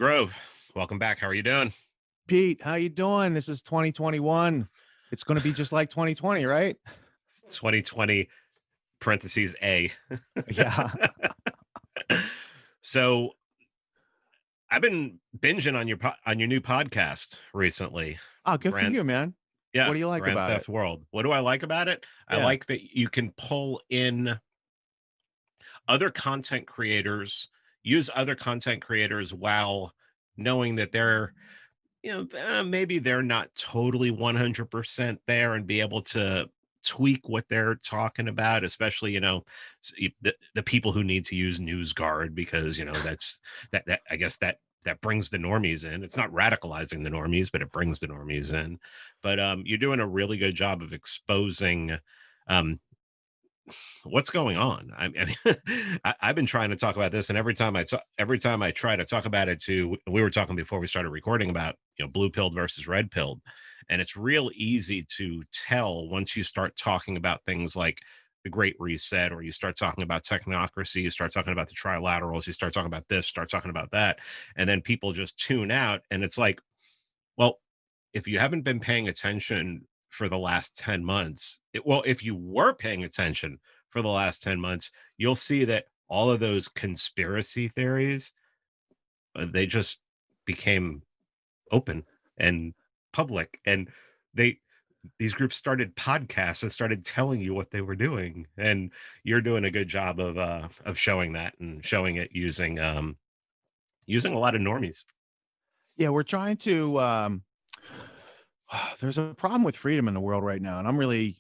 Grove, welcome back. How are you doing? Pete, how you doing? This is 2021. It's going to be just like 2020, right? It's 2020 parentheses A. Yeah. So I've been binging on on your new podcast recently, Oh, good for Grand you, man. What yeah, do you like Grand about it? Theft World. What do I like about it? I Yeah. like that you can pull in other content creators, use other content creators while knowing that they're maybe they're not totally 100% there and be able to tweak what they're talking about, especially, the people who need to use NewsGuard because, that I guess that brings the normies in. It's not radicalizing the normies, but it brings the normies in. But you're doing a really good job of exposing um, what's going on. I mean, I've been trying to talk about this, and every time I try to talk about it, to we were talking before we started recording about blue pilled versus red pilled, and it's real easy to tell once you start talking about things like the Great Reset, or you start talking about technocracy, you start talking about the trilaterals, you start talking about this, start talking about that, and then people just tune out, and it's like, well, if you haven't been paying attention for the last 10 months, if you were paying attention for the last 10 months, you'll see that all of those conspiracy theories, they just became open and public. And they, these groups started podcasts and started telling you what they were doing. And you're doing a good job of showing that and showing it using a lot of normies. Yeah, we're trying to there's a problem with freedom in the world right now, and I'm really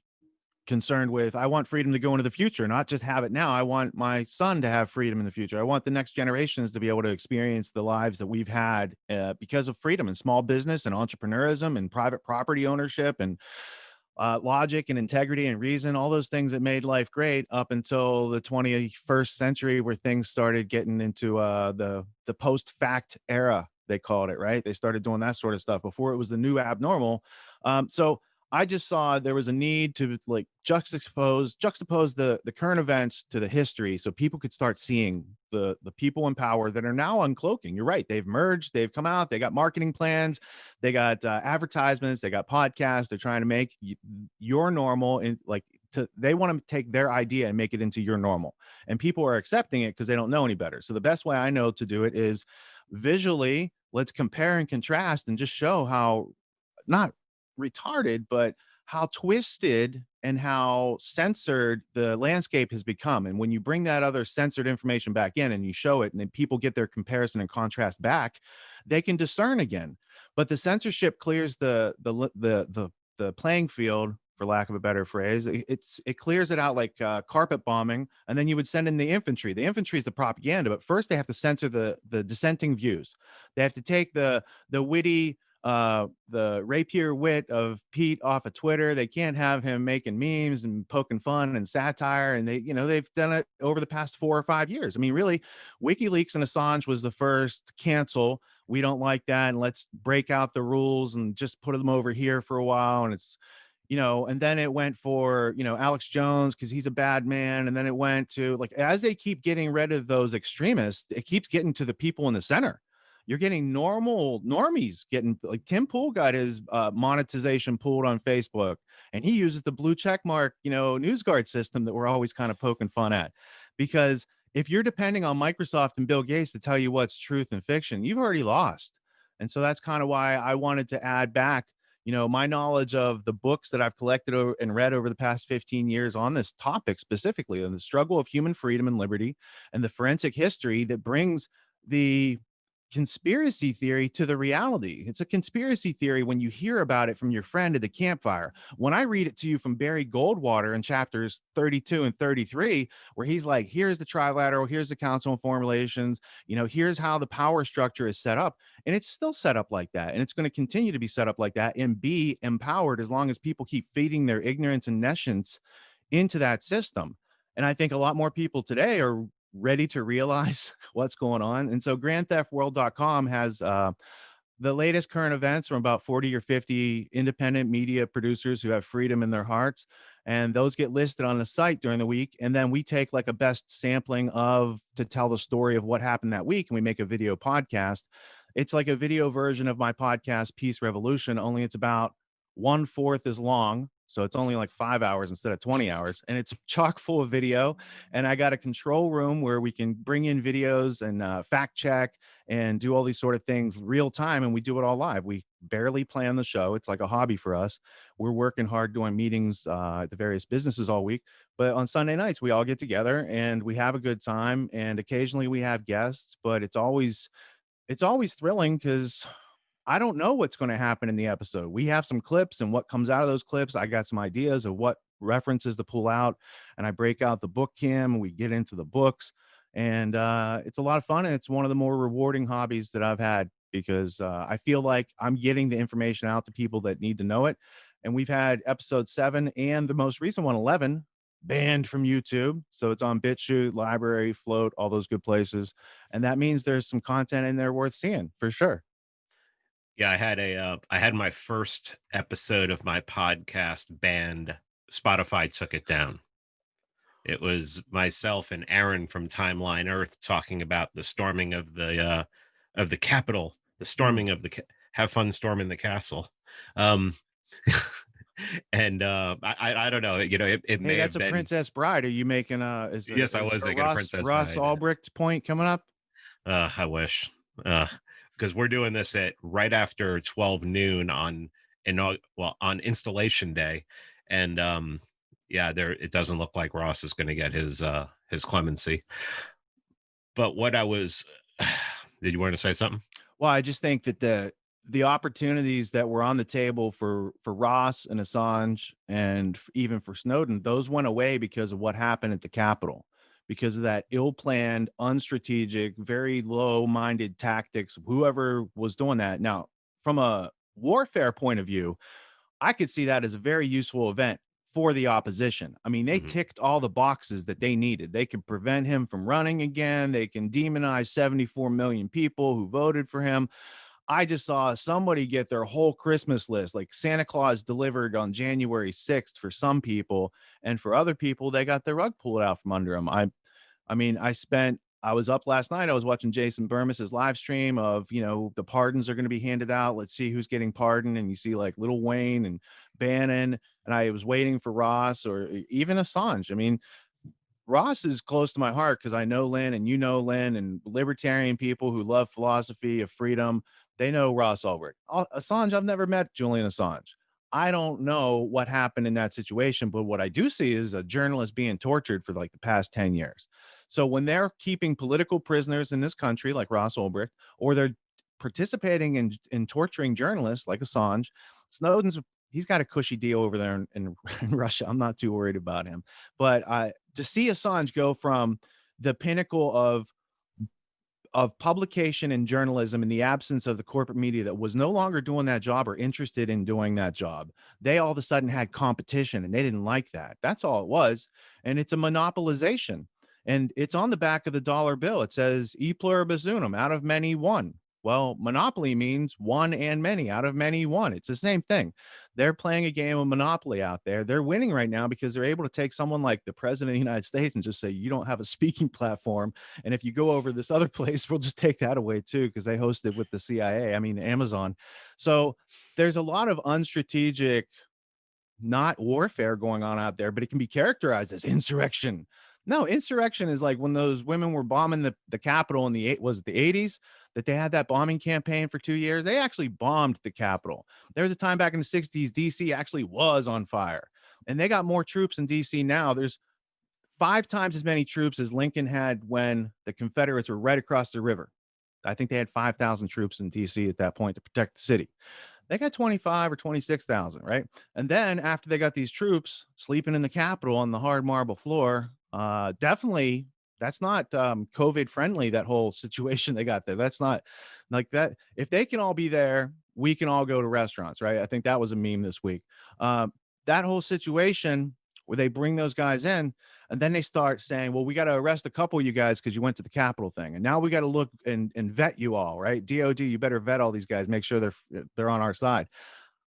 concerned with I want freedom to go into the future, not just have it now. I want my son to have freedom in the future. I want the next generations to be able to experience the lives that we've had because of freedom and small business and entrepreneurism and private property ownership and logic and integrity and reason, all those things that made life great up until the 21st century, where things started getting into the post fact era. They called it, right? They started doing that sort of stuff before it was the new abnormal. So I just saw there was a need to like juxtapose the current events to the history, so people could start seeing the people in power that are now uncloaking. You're right; they've merged, they've come out, they got marketing plans, they got advertisements, they got podcasts. They're trying to make your normal and like they want to take their idea and make it into your normal, and people are accepting it because they don't know any better. So the best way I know to do it is visually. Let's compare and contrast and just show how not retarded, but how twisted and how censored the landscape has become. And when you bring that other censored information back in and you show it, and then people get their comparison and contrast back, they can discern again. But the censorship clears the playing field, for lack of a better phrase. It clears it out like carpet bombing, and then you would send in the infantry. The infantry is the propaganda, but first they have to censor the dissenting views. They have to take the witty the rapier wit of Pete off of Twitter. They can't have him making memes and poking fun and satire. And they've done it over the past 4 or 5 years. I mean, really, WikiLeaks and Assange was the first cancel. We don't like that. And let's break out the rules and just put them over here for a while. And and then it went for, Alex Jones because he's a bad man. And then it went to like, as they keep getting rid of those extremists, it keeps getting to the people in the center. You're getting normal normies getting like Tim Pool got his monetization pulled on Facebook, and he uses the blue check mark, NewsGuard system that we're always kind of poking fun at. Because if you're depending on Microsoft and Bill Gates to tell you what's truth and fiction, you've already lost. And so that's kind of why I wanted to add back, my knowledge of the books that I've collected and read over the past 15 years on this topic, specifically on the struggle of human freedom and liberty and the forensic history that brings the conspiracy theory to the reality. It's a conspiracy theory when you hear about it from your friend at the campfire. When I read it to you from Barry Goldwater in chapters 32 and 33, where he's like, here's the trilateral, here's the Council on Foreign Relations, here's how the power structure is set up. And it's still set up like that. And it's going to continue to be set up like that and be empowered as long as people keep feeding their ignorance and nescience into that system. And I think a lot more people today are ready to realize what's going on. And so grandtheftworld.com has the latest current events from about 40 or 50 independent media producers who have freedom in their hearts. And those get listed on the site during the week. And then we take like a best sampling of to tell the story of what happened that week. And we make a video podcast. It's like a video version of my podcast, Peace Revolution, only it's about one-fourth as long. So it's only like 5 hours instead of 20 hours. And it's chock full of video. And I got a control room where we can bring in videos and fact check and do all these sort of things real time. And we do it all live. We barely plan the show. It's like a hobby for us. We're working hard doing meetings at the various businesses all week. But on Sunday nights, we all get together and we have a good time. And occasionally we have guests, but it's always thrilling because I don't know what's going to happen in the episode. We have some clips, and what comes out of those clips, I got some ideas of what references to pull out, and I break out the book cam. And we get into the books, and it's a lot of fun, and it's one of the more rewarding hobbies that I've had because I feel like I'm getting the information out to people that need to know it. And we've had episode 7 and the most recent one, 11, banned from YouTube. So it's on BitChute, Library, Float, all those good places. And that means there's some content in there worth seeing for sure. Yeah, I had my first episode of my podcast banned. Spotify took it down. It was myself and Aaron from Timeline Earth talking about the storming of the Capitol, the Mm. storming of the have fun storming the castle. Um, and I don't know, you know, it Hey, may that's have a been. Princess Bride. Are you making Yes, I is was a making a Princess Ross Bride. Albrecht point coming up? I wish, uh, because we're doing this at right after 12 noon on installation day, and yeah, there it doesn't look like Ross is going to get his clemency. But what I was, did you want to say something? Well, I just think that the opportunities that were on the table for Ross and Assange and even for Snowden, those went away because of what happened at the Capitol, because of that ill-planned, unstrategic, very low-minded tactics. Whoever was doing that. Now, from a warfare point of view, I could see that as a very useful event for the opposition. I mean, they Mhm. ticked all the boxes that they needed. They could prevent him from running again. They can demonize 74 million people who voted for him. I just saw somebody get their whole Christmas list, like Santa Claus delivered on January 6th for some people, and for other people, they got the rug pulled out from under them. I mean, I was up last night. I was watching Jason Burmis's live stream of, the pardons are going to be handed out. Let's see who's getting pardoned. And you see like Lil Wayne and Bannon. And I was waiting for Ross or even Assange. I mean, Ross is close to my heart because I know Lynn and you know Lynn and libertarian people who love philosophy of freedom. They know Ross Ulbricht. Assange, I've never met Julian Assange. I don't know what happened in that situation, but what I do see is a journalist being tortured for like the past 10 years. So when they're keeping political prisoners in this country, like Ross Ulbricht, or they're participating in torturing journalists like Assange, Snowden's he's got a cushy deal over there in Russia. I'm not too worried about him. But to see Assange go from the pinnacle of publication and journalism in the absence of the corporate media that was no longer doing that job or interested in doing that job, they all of a sudden had competition and they didn't like that. That's all it was. And it's a monopolization. And it's on the back of the dollar bill. It says e pluribus unum, out of many, one. Well, monopoly means one and many, out of many, one. It's the same thing. They're playing a game of monopoly out there. They're winning right now because they're able to take someone like the president of the United States and just say, you don't have a speaking platform. And if you go over this other place, we'll just take that away too, because they hosted with the CIA, I mean, Amazon. So there's a lot of unstrategic, not warfare going on out there, but it can be characterized as insurrection. No, insurrection is like when those women were bombing the Capitol in the was it the 80s that they had that bombing campaign for 2 years. They actually bombed the Capitol. There was a time back in the 60s, DC actually was on fire. And they got more troops in DC now. There's 5 times as many troops as Lincoln had when the Confederates were right across the river. I think they had 5,000 troops in DC at that point to protect the city. They got 25 or 26,000, right? And then after they got these troops sleeping in the Capitol on the hard marble floor, definitely that's not COVID friendly, that whole situation they got there. That's not like that. If they can all be there, we can all go to restaurants, right? I think that was a meme this week. That whole situation where they bring those guys in and then they start saying, well, we got to arrest a couple of you guys because you went to the Capitol thing. And now we got to look and vet you all, right? DOD, you better vet all these guys, make sure they're on our side.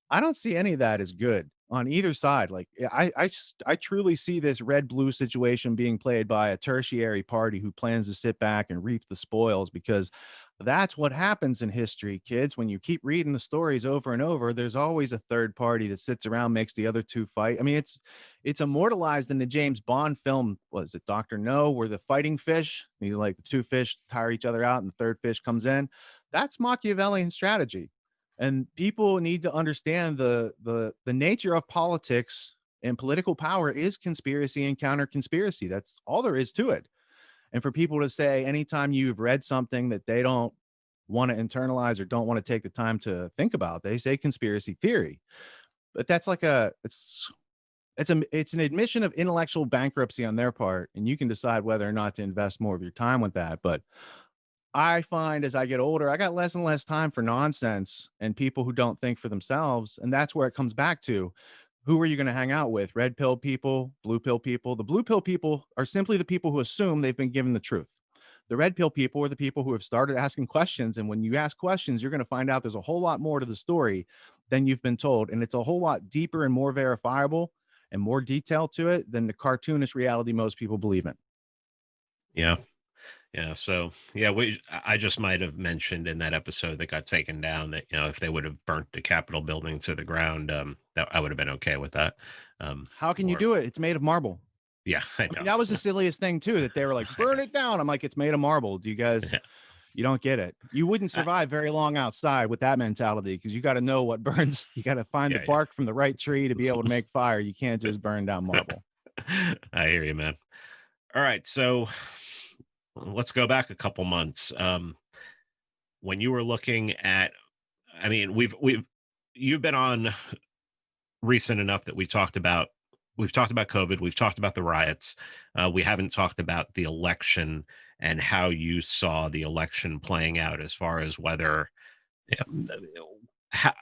I don't see any of that as good on either side. Like, I truly see this red blue situation being played by a tertiary party who plans to sit back and reap the spoils, because that's what happens in history, kids. When you keep reading the stories over and over, there's always a third party that sits around, makes the other two fight. I mean, it's immortalized in the James Bond film. Was it Dr. No, where the fighting fish, he's like the two fish tire each other out and the third fish comes in. That's Machiavellian strategy. And people need to understand the nature of politics, and political power is conspiracy and counter conspiracy. That's all there is to it. And for people to say anytime you've read something that they don't want to internalize or don't want to take the time to think about, they say conspiracy theory. But that's like a it's an admission of intellectual bankruptcy on their part, and you can decide whether or not to invest more of your time with that. But I find as I get older, I got less and less time for nonsense and people who don't think for themselves. And that's where it comes back to, who are you going to hang out with? Red pill people, blue pill people. The blue pill people are simply the people who assume they've been given the truth. The red pill people are the people who have started asking questions. And when you ask questions, you're going to find out there's a whole lot more to the story than you've been told. And it's a whole lot deeper and more verifiable and more detail to it than the cartoonish reality most people believe in. Yeah. Yeah. So yeah, I just might have mentioned in that episode that got taken down that, if they would have burnt the Capitol building to the ground, that I would have been okay with that. How can you Or do it? It's made of marble. yeah, I I mean, know. that was the silliest thing too, that they were like, I "Burn it down." I'm like, "It's made of marble. Do you guys, know. you don't get it. You wouldn't I, survive very long outside with that mentality, because you gotta know what burns. You gotta find the yeah, bark from the right tree to be able to make fire. You can't just burn down marble." I hear you, man. All right, so let's go back a couple months. When you were looking at, I mean, you've been on recent enough that we've talked about COVID, we've talked about the riots, we haven't talked about the election and how you saw the election playing out as far as whether how,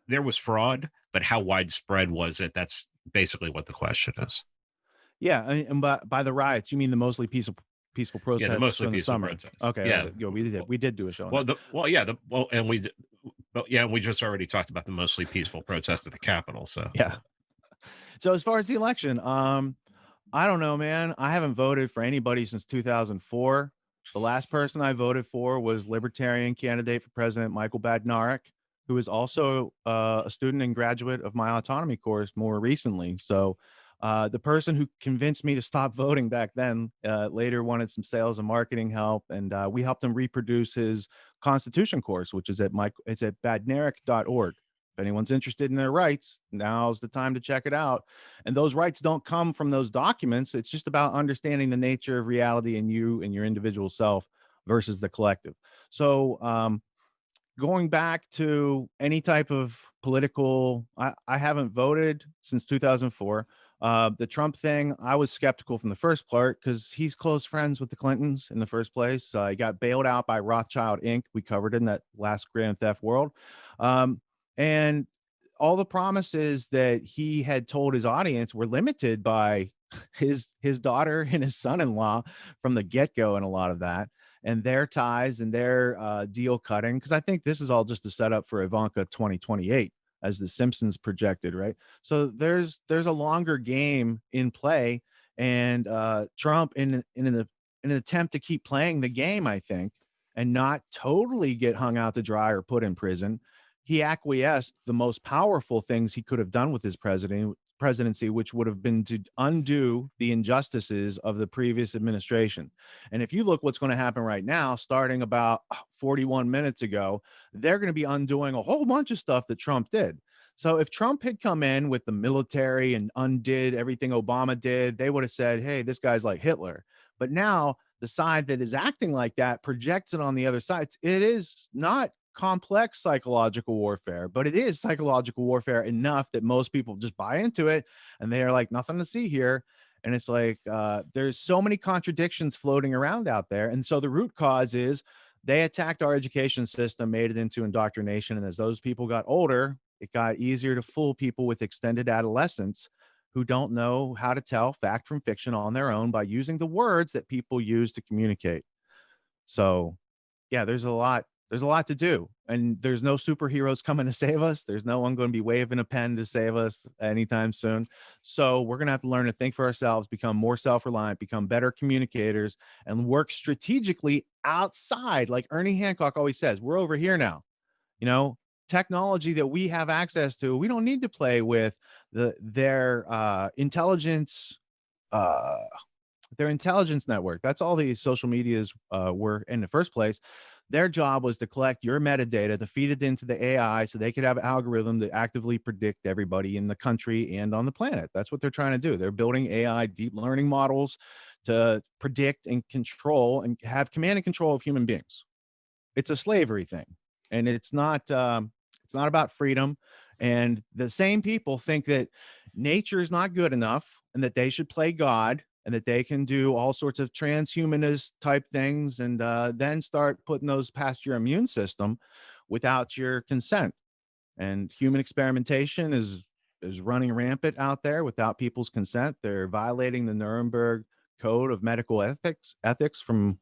there was fraud, but how widespread was it? That's basically what the question is. Yeah, and by the riots, you mean the mostly peaceful Yeah, the protests mostly from the peaceful summer. protest. Okay, Yeah. we did do a show on Well, that. and yeah, we just already talked about the mostly peaceful protest at the Capitol. So Yeah. So as far as the election, I don't know, man. I haven't voted for anybody since 2004. The last person I voted for was Libertarian candidate for president Michael Badnarik, who is also a student and graduate of my autonomy course more recently. So, the person who convinced me to stop voting back then later wanted some sales and marketing help, and we helped him reproduce his Constitution course, which is it's at badnarik.org. If anyone's interested in their rights, now's the time to check it out. And those rights don't come from those documents. It's just about understanding the nature of reality and you and your individual self versus the collective. So, going back to any type of political, I haven't voted since 2004. The Trump thing, I was skeptical from the first part because he's close friends with the Clintons in the first place. He got bailed out by Rothschild Inc. We covered in that last Grand Theft World. And all the promises that he had told his audience were limited by his daughter and his son-in-law from the get-go, and a lot of that, and their ties and their deal cutting, because I think this is all just a setup for Ivanka 2028, as the Simpsons projected, right? So there's a longer game in play, and Trump in an attempt to keep playing the game, I think, and not totally get hung out to dry or put in prison, he acquiesced the most powerful things he could have done with his presidency, which would have been to undo the injustices of the previous administration. And if you look what's going to happen right now, starting about 41 minutes ago, they're going to be undoing a whole bunch of stuff that Trump did. So if Trump had come in with the military and undid everything Obama did, they would have said, "Hey, this guy's like Hitler." But now the side that is acting like that projects it on the other side. It is not complex psychological warfare, but it is psychological warfare enough that most people just buy into it, and they are like, nothing to see here. And it's like, there's so many contradictions floating around out there. And so the root cause is they attacked our education system, made it into indoctrination. And as those people got older, it got easier to fool people with extended adolescence who don't know how to tell fact from fiction on their own by using the words that people use to communicate. So, yeah, there's a lot. There's a lot to do, and there's no superheroes coming to save us. There's no one going to be waving a pen to save us anytime soon. So we're going to have to learn to think for ourselves, become more self-reliant, become better communicators, and work strategically outside. Like Ernie Hancock always says, we're over here now. You know, technology that we have access to, we don't need to play with their intelligence uh their intelligence network. That's all these social medias were in the first place. Their job was to collect your metadata, to feed it into the AI so they could have an algorithm to actively predict everybody in the country and on the planet. That's what they're trying to do. They're building AI deep learning models to predict and control and have command and control of human beings. It's a slavery thing, and it's not about freedom. And the same people think that nature is not good enough and that they should play God and that they can do all sorts of transhumanist type things, and then start putting those past your immune system without your consent. And human experimentation is running rampant out there without people's consent. They're violating the Nuremberg code of medical ethics from,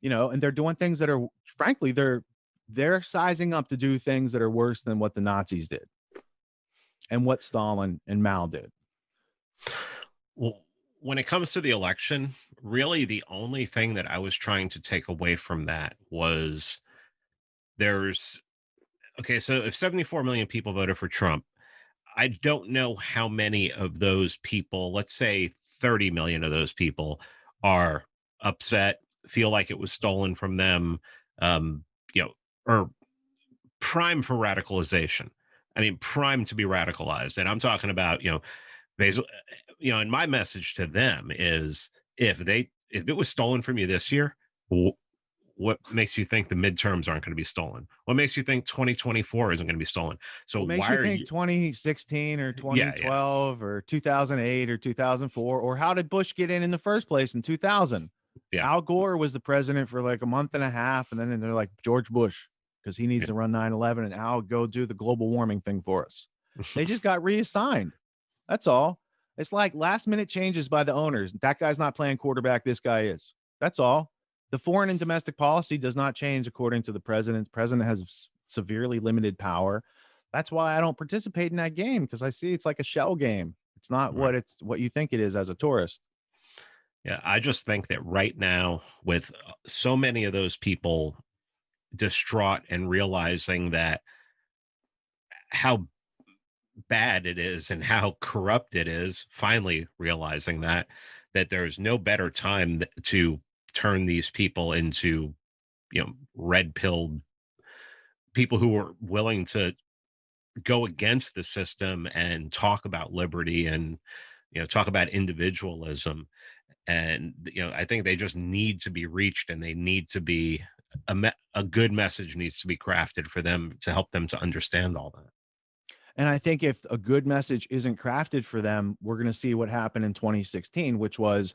and they're doing things that are, frankly, they're sizing up to do things that are worse than what the Nazis did and what Stalin and Mao did. Well, when it comes to the election, really the only thing that I was trying to take away from that was there's okay, so if 74 million people voted for Trump, I don't know how many of those people, let's say 30 million of those people, are upset, feel like it was stolen from them, um, or prime for radicalization. I mean, prime to be radicalized. And I'm talking about, basically, and my message to them is if it was stolen from you this year, what makes you think the midterms aren't going to be stolen? What makes you think 2024 isn't going to be stolen? So What makes why you are think you? 2016 or Yeah, yeah, 2012 or 2008 or 2004, or how did Bush get in the first place in 2000? yeah, Al Gore was the president for like a month and a half, and then they're like George Bush because he needs yeah. to run 9/11, and Al go do the global warming thing for us. They just got reassigned. That's all. It's like last minute changes by the owners. That guy's not playing quarterback. This guy is. That's all. The foreign and domestic policy does not change according to the president. The president has severely limited power. That's why I don't participate in that game, because I see it's like a shell game. It's not Right. what you think it is as a tourist. Yeah, I just think that right now, with so many of those people distraught and realizing that how bad it is and how corrupt it is, finally realizing that there's no better time to turn these people into, red pilled people who are willing to go against the system and talk about liberty and talk about individualism. And I think they just need to be reached, and they need to be a good message needs to be crafted for them to help them to understand all that. And I think if a good message isn't crafted for them, we're going to see what happened in 2016, which was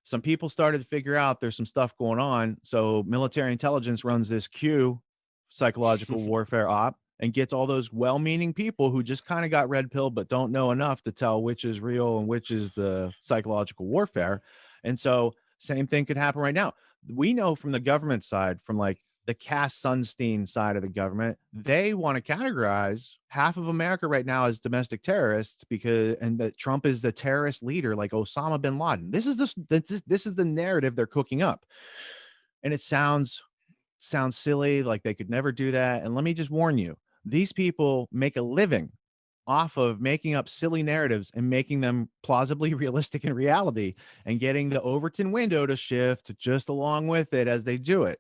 some people started to figure out there's some stuff going on. So military intelligence runs this Q psychological warfare op and gets all those well-meaning people who just kind of got red pill but don't know enough to tell which is real and which is the psychological warfare. And so same thing could happen right now. We know from the government side, from like the Cass Sunstein side of the government, they want to categorize half of America right now as domestic terrorists, because and that Trump is the terrorist leader like Osama bin Laden. This is the narrative they're cooking up. And it sounds silly, like they could never do that. And let me just warn you, these people make a living off of making up silly narratives and making them plausibly realistic in reality, and getting the Overton window to shift just along with it as they do it.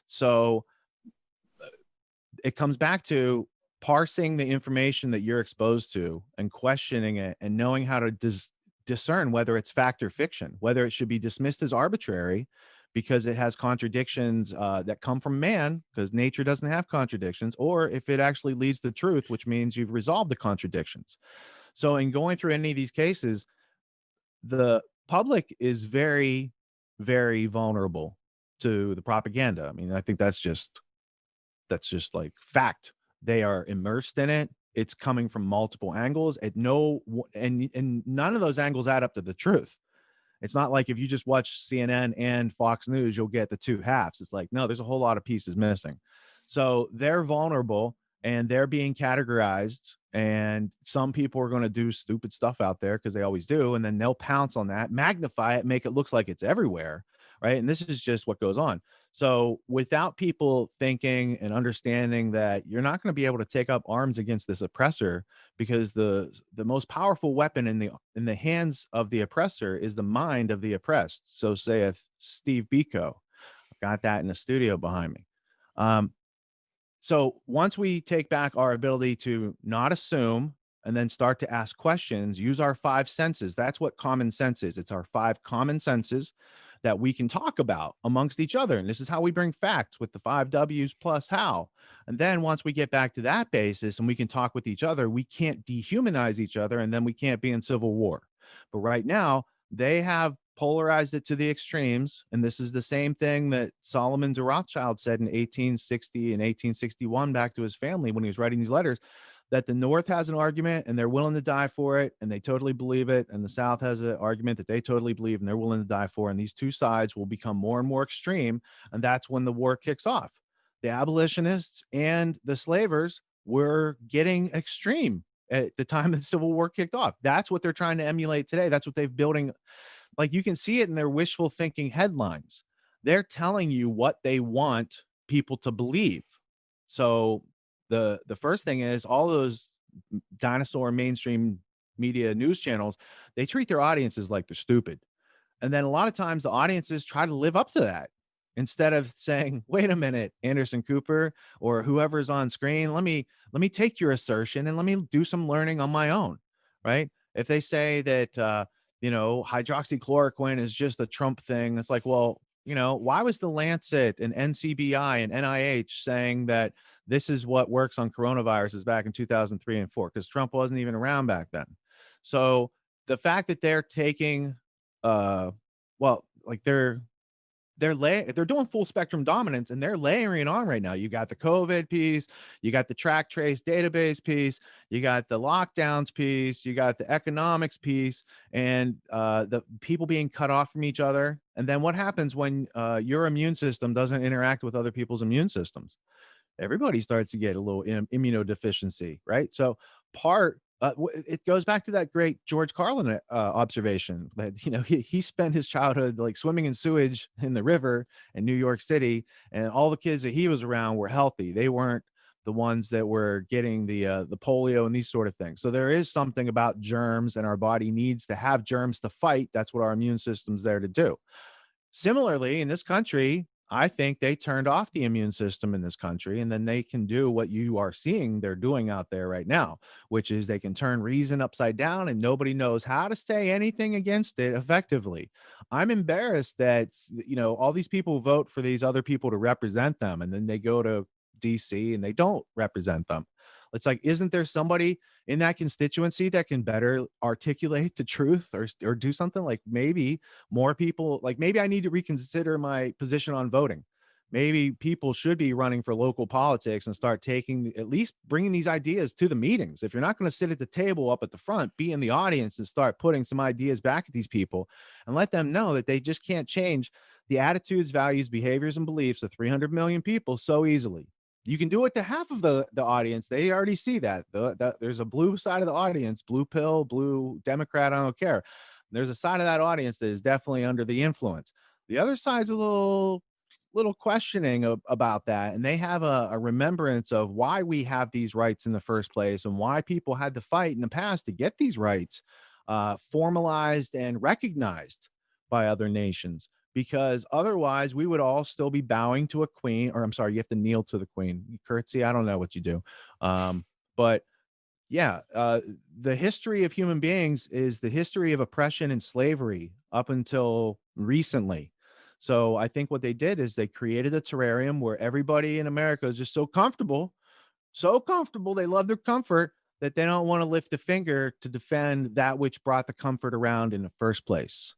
So it comes back to parsing the information that you're exposed to and questioning it and knowing how to discern whether it's fact or fiction, whether it should be dismissed as arbitrary because it has contradictions that come from man, because nature doesn't have contradictions, or if it actually leads to truth, which means you've resolved the contradictions. So, in going through any of these cases, the public is very, very vulnerable to the propaganda. I mean, I think that's just like fact. They are immersed in it. It's coming from multiple angles. At no and none of those angles add up to the truth. It's not like if you just watch CNN and Fox News, you'll get the two halves. It's like, no, there's a whole lot of pieces missing. So they're vulnerable and they're being categorized. And some people are going to do stupid stuff out there because they always do. And then they'll pounce on that, magnify it, make it look like it's everywhere. Right. And this is just what goes on. So without people thinking and understanding that you're not going to be able to take up arms against this oppressor, because the most powerful weapon in the hands of the oppressor is the mind of the oppressed. So saith Steve Biko. I've got that in the studio behind me. Um, so once we take back our ability to not assume and then start to ask questions, use our five senses. That's what common sense is. It's our five common senses that we can talk about amongst each other. And this is how we bring facts with the five W's plus how. And then once we get back to that basis and we can talk with each other, we can't dehumanize each other and then we can't be in civil war. But right now, they have polarized it to the extremes. And this is the same thing that Solomon de Rothschild said in 1860 and 1861 back to his family when he was writing these letters, that the North has an argument and they're willing to die for it and they totally believe it. And the South has an argument that they totally believe and they're willing to die for. And these two sides will become more and more extreme. And that's when the war kicks off. The abolitionists and the slavers were getting extreme at the time the Civil War kicked off. That's what they're trying to emulate today. That's what they've building. Like, you can see it in their wishful thinking headlines. They're telling you what they want people to believe. So the first thing is all those dinosaur mainstream media news channels, they treat their audiences like they're stupid. And then a lot of times the audiences try to live up to that instead of saying, wait a minute, Anderson Cooper or whoever's on screen, let me take your assertion and let me do some learning on my own. Right. If they say that hydroxychloroquine is just a Trump thing, it's like, well, why was the Lancet and NCBI and NIH saying that this is what works on coronaviruses back in 2003 and 4? Because Trump wasn't even around back then. So the fact that they're taking well, like they're doing full spectrum dominance and they're layering on right now. You got the COVID piece, you got the track trace database piece, you got the lockdowns piece, you got the economics piece, and the people being cut off from each other. And then what happens when your immune system doesn't interact with other people's immune systems? Everybody starts to get a little immunodeficiency, right? So it goes back to that great George Carlin observation that he spent his childhood like swimming in sewage in the river in New York City, and all the kids that he was around were healthy. They weren't the ones that were getting the polio and these sort of things. So there is something about germs, and our body needs to have germs to fight. That's what our immune system's there to do. Similarly, in this country, I think they turned off the immune system in this country, and then they can do what you are seeing they're doing out there right now, which is they can turn reason upside down and nobody knows how to say anything against it effectively. I'm embarrassed that, all these people vote for these other people to represent them, and then they go to DC and they don't represent them. It's like, isn't there somebody in that constituency that can better articulate the truth or do something? Like, maybe more people, like, maybe I need to reconsider my position on voting. Maybe people should be running for local politics and start taking, at least bringing these ideas to the meetings. If you're not going to sit at the table up at the front, be in the audience and start putting some ideas back at these people and let them know that they just can't change the attitudes, values, behaviors, and beliefs of 300 million people so easily. You can do it to half of the audience. They already see that. There's a blue side of the audience, blue pill, blue Democrat, I don't care. There's a side of that audience that is definitely under the influence. The other side's a little questioning about that, and they have a remembrance of why we have these rights in the first place and why people had to fight in the past to get these rights formalized and recognized by other nations, because otherwise we would all still be bowing to a queen, or I'm sorry, you have to kneel to the queen. You curtsy, I don't know what you do. But yeah, the history of human beings is the history of oppression and slavery up until recently. So I think what they did is they created a terrarium where everybody in America is just so comfortable, they love their comfort that they don't want to lift a finger to defend that which brought the comfort around in the first place.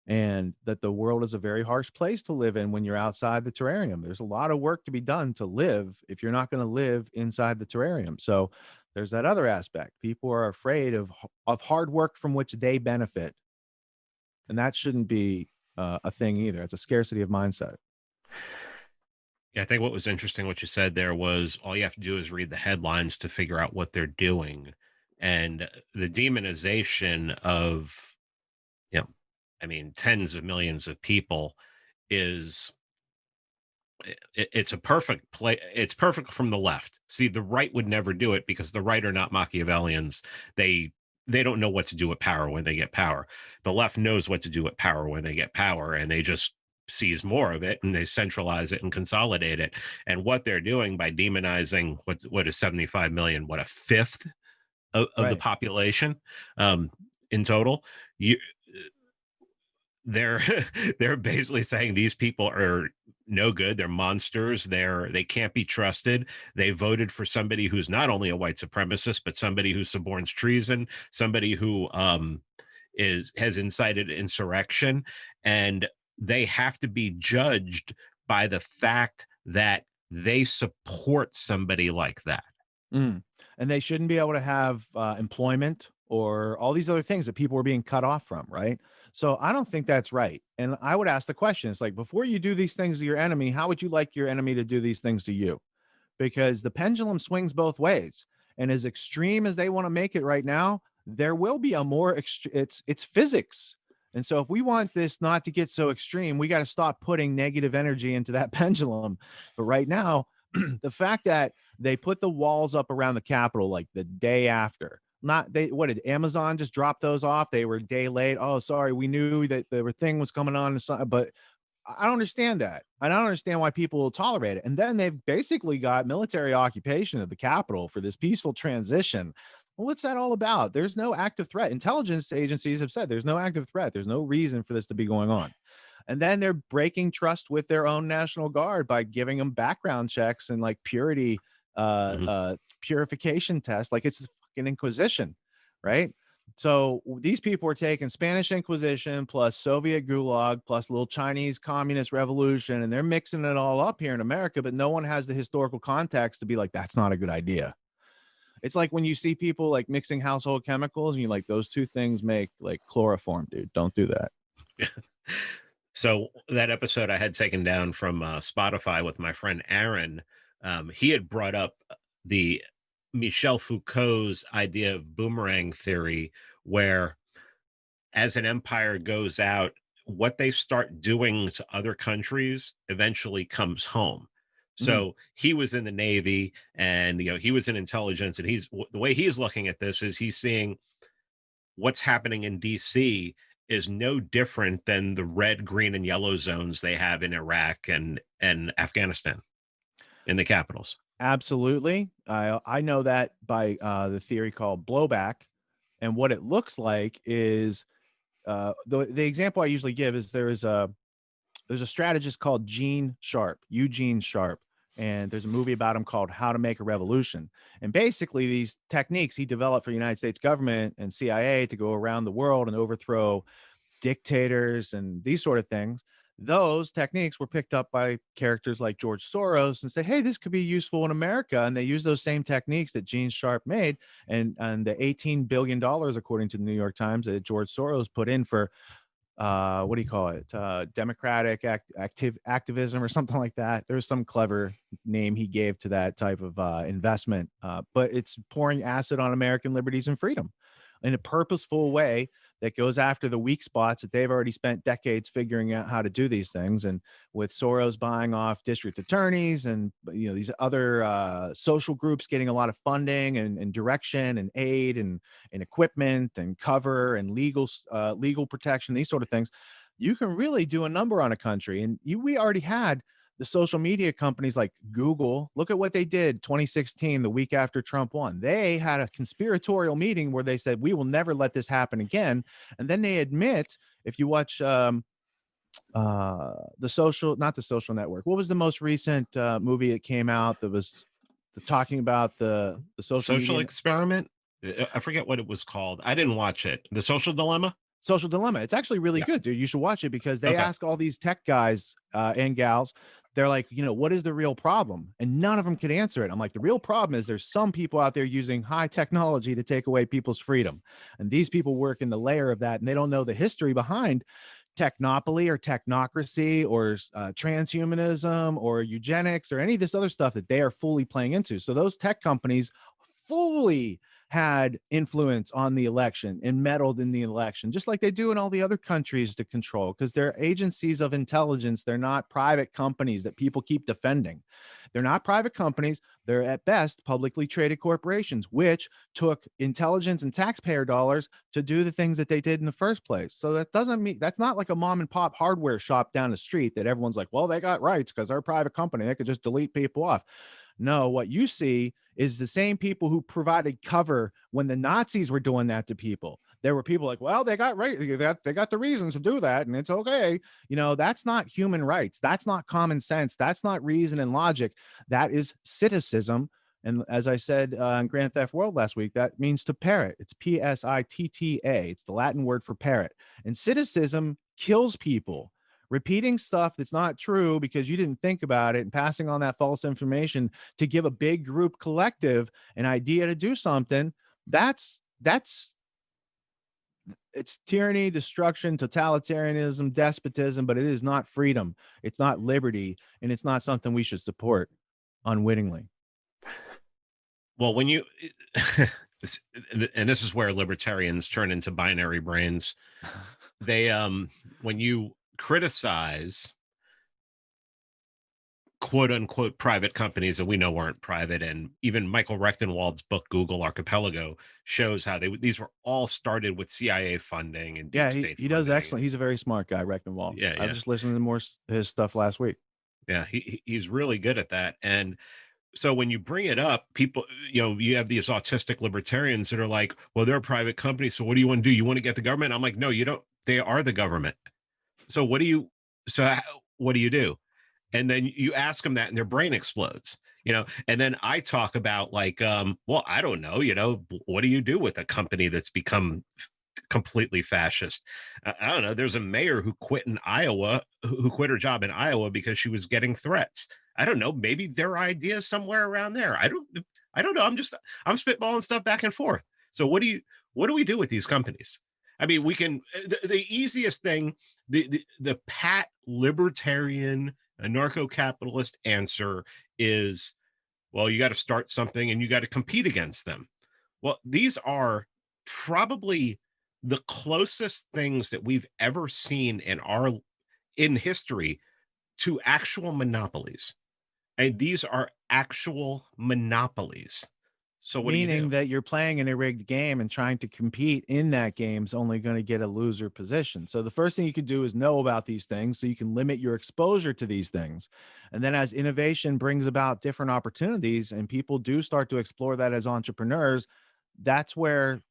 And that the world is a very harsh place to live in when you're outside the terrarium. There's a lot of work to be done to live if you're not going to live inside the terrarium. So there's that other aspect. People are afraid of hard work from which they benefit, and that shouldn't be a thing either. It's a scarcity of mindset. Yeah, I think what was interesting, what you said there was all you have to do is read the headlines to figure out what they're doing. And the demonization of, you know, I mean, tens of millions of people is it's a perfect play. It's perfect from the left. See, the right would never do it because the right are not Machiavellians. They they don't know what to do with power when they get power. The left knows what to do with power when they get power, and they just seize more of it and they centralize it and consolidate it. And what they're doing by demonizing what is 75 million, what, a fifth of the Right. population, in total, you they're they're basically saying these people are no good, they're monsters, they can't be trusted. They voted for somebody who's not only a white supremacist but somebody who suborns treason, somebody who is has incited insurrection, and they have to be judged by the fact that they support somebody like that. Mm. And they shouldn't be able to have employment or all these other things that people are being cut off from, right? So I don't think that's right. And I would ask the question, it's like, before you do these things to your enemy, how would you like your enemy to do these things to you? Because the pendulum swings both ways. And as extreme as they want to make it right now, there will be a more it's physics. And so if we want this not to get so extreme, we got to stop putting negative energy into that pendulum. But right now, the fact that they put the walls up around the Capitol like the day after, not they what did Amazon just drop those off? They were a day late. Oh, sorry, we knew that the thing was coming on, but I don't understand that. I don't understand why people will tolerate it. And then they've basically got military occupation of the Capitol for this peaceful transition. Well, what's that all about? There's no active threat. Intelligence agencies have said there's no active threat. There's no reason for this to be going on. And then they're breaking trust with their own National Guard by giving them background checks and like Mhm. purification tests, like it's the fucking Inquisition, right? So these people are taking Spanish Inquisition plus Soviet Gulag plus little Chinese Communist Revolution, and they're mixing it all up here in America, but no one has the historical context to be like, that's not a good idea. It's like when you see people like mixing household chemicals and you like those two things make like chloroform, dude. Don't do that. So that episode I had taken down from Spotify with my friend Aaron, he had brought up the Michel Foucault's idea of boomerang theory, where as an empire goes out, what they start doing to other countries eventually comes home. Mm, So he was in the Navy, and he was in intelligence, and the way he's looking at this is he's seeing what's happening in DC is no different than the red, green, and yellow zones they have in Iraq and Afghanistan in the capitals. absolutely. I know that by the theory called blowback, and what it looks like is the example I usually give is there's a strategist called Eugene Sharp, and there's a movie about him called How to Make a Revolution. And basically, these techniques he developed for the United States government and CIA to go around the world and overthrow dictators and these sort of things. Those techniques were picked up by characters like George Soros and say, "Hey, this could be useful in America." And they use those same techniques that Gene Sharp made, and the $18 billion, according to the New York Times, that George Soros put in for what do you call it? Democratic activism or something like that. There's some clever name he gave to that type of investment, but it's pouring acid on American liberties and freedom in a purposeful way that goes after the weak spots that they've already spent decades figuring out how to do these things. And with Soros buying off district attorneys and these other social groups getting a lot of funding and direction and aid and equipment and cover and legal protection, these sort of things, you can really do a number on a country. And we already had the social media companies like Google. Look at what they did 2016, the week after Trump won. They had a conspiratorial meeting where they said, we will never let this happen again. And then they admit, if you watch the social, not the social network, what was the most recent movie that came out that was talking about the social Social media? experiment. I forget what it was called. I didn't watch it. The Social Dilemma. Social Dilemma. It's actually really Yeah. good, dude. You should watch it because they Okay. ask all these tech guys and gals. They're like, what is the real problem? And none of them could answer it. I'm like, the real problem is there's some people out there using high technology to take away people's freedom. And these people work in the layer of that, and they don't know the history behind technopoly or technocracy or transhumanism or eugenics or any of this other stuff that they are fully playing into. So those tech companies fully had influence on the election and meddled in the election, just like they do in all the other countries to control, because they're agencies of intelligence. They're not private companies that people keep defending. They're not private companies. They're at best publicly traded corporations, which took intelligence and taxpayer dollars to do the things that they did in the first place. So that doesn't mean that's not like a mom and pop hardware shop down the street that everyone's like, well, they got rights because they're a private company. They could just delete people off. No, what you see is the same people who provided cover when the Nazis were doing that to people. There were people like, well, they got right, they got the reasons to do that, and it's okay. You know, that's not human rights. That's not common sense. That's not reason and logic. That is citicism. And as I said in Grand Theft World last week, that means to parrot. It's P-S-I-T-T-A. It's the Latin word for parrot. And citicism kills people. Repeating stuff that's not true because you didn't think about it and passing on that false information to give a big group collective an idea to do something, that's it's tyranny, destruction, totalitarianism, despotism, but it is not freedom. It's not liberty, and it's not something we should support unwittingly. Well, when you this, and this is where libertarians turn into binary brains. They when you criticize quote unquote private companies that we know weren't private, and even Michael Rechtenwald's book Google Archipelago shows how these were all started with CIA funding and Yeah, deep he state he does funding. excellent. He's a very smart guy, Wall. Yeah, I yeah, was just listening to more his stuff last week. yeah. He's really good at that. And so when you bring it up, people, you have these autistic libertarians that are like, well, they're a private company, so what do you want to do? You want to get the government? I'm like, no, you don't. They are the government. So what do you? What do you do? And then you ask them that and their brain explodes. And then I talk about like, well, I don't know, what do you do with a company that's become completely fascist? I don't know. There's a mayor who quit in Iowa, who quit her job in Iowa because she was getting threats. I don't know. Maybe there are ideas somewhere around there. I don't know. I'm spitballing stuff back and forth. So what do we do with these companies? I mean, we can the easiest thing, the pat libertarian anarcho-capitalist answer is, well, you got to start something and you got to compete against them. Well, these are probably the closest things that we've ever seen in history to actual monopolies. And these are actual monopolies. So what do you do? Meaning that you're playing in a rigged game and trying to compete in that game is only going to get a loser position. So the first thing you could do is know about these things so you can limit your exposure to these things. And then as innovation brings about different opportunities and people do start to explore that as entrepreneurs, that's where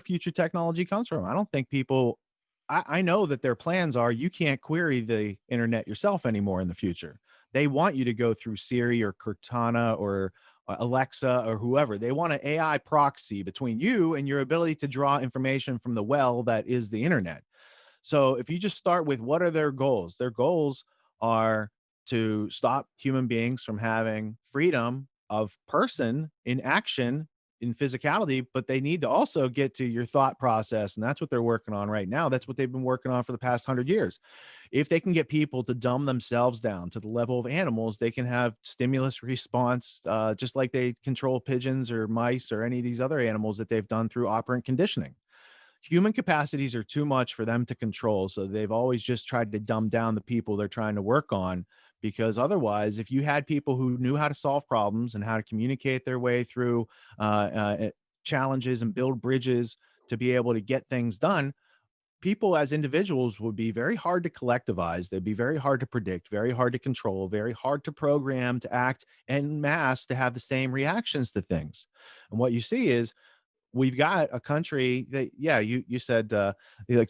future technology comes from. I don't think people I know that their plans are you can't query the internet yourself anymore in the future. They want you to go through Siri or Cortana or Alexa or whoever. They want an AI proxy between you and your ability to draw information from the well that is the internet. So if you just start with what are their goals are to stop human beings from having freedom of person in action in physicality, but they need to also get to your thought process. And that's what they're working on right now. That's what they've been working on for the past 100 years. If they can get people to dumb themselves down to the level of animals, they can have stimulus response, just like they control pigeons or mice or any of these other animals that they've done through operant conditioning. Human capacities are too much for them to control. So they've always just tried to dumb down the people they're trying to work on. Because otherwise, if you had people who knew how to solve problems and how to communicate their way through challenges and build bridges to be able to get things done, people as individuals would be very hard to collectivize. They'd be very hard to predict, very hard to control, very hard to program to act en masse to have the same reactions to things. And what you see is we've got a country that, yeah, you said, like,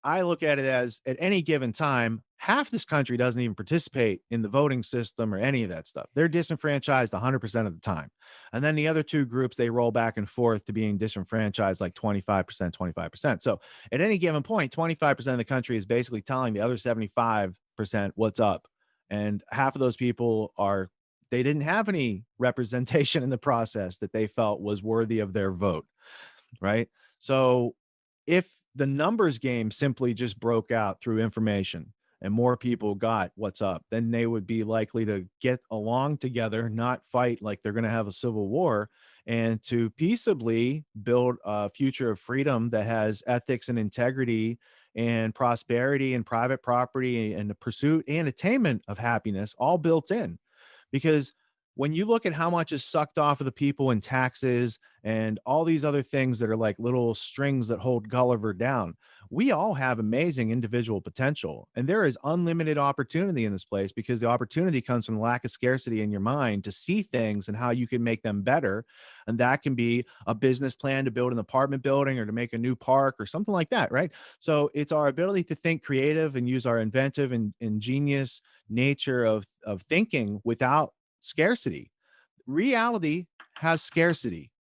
I look at it as at any given time, half this country doesn't even participate in the voting system or any of that stuff. They're disenfranchised 100% of the time. And then the other two groups, they roll back and forth to being disenfranchised like 25%, 25%. So at any given point, 25% of the country is basically telling the other 75% what's up. And half of those people they didn't have any representation in the process that they felt was worthy of their vote, right? So if the numbers game simply just broke out through information and more people got what's up, then they would be likely to get along together, not fight like they're going to have a civil war, and to peaceably build a future of freedom that has ethics and integrity and prosperity and private property and the pursuit and attainment of happiness all built in. Because when you look at how much is sucked off of the people in taxes and all these other things that are like little strings that hold Gulliver down, we all have amazing individual potential. And there is unlimited opportunity in this place because the opportunity comes from the lack of scarcity in your mind to see things and how you can make them better. And that can be a business plan to build an apartment building or to make a new park or something like that, right? So it's our ability to think creative and use our inventive and ingenious nature of thinking without scarcity. Reality has scarcity.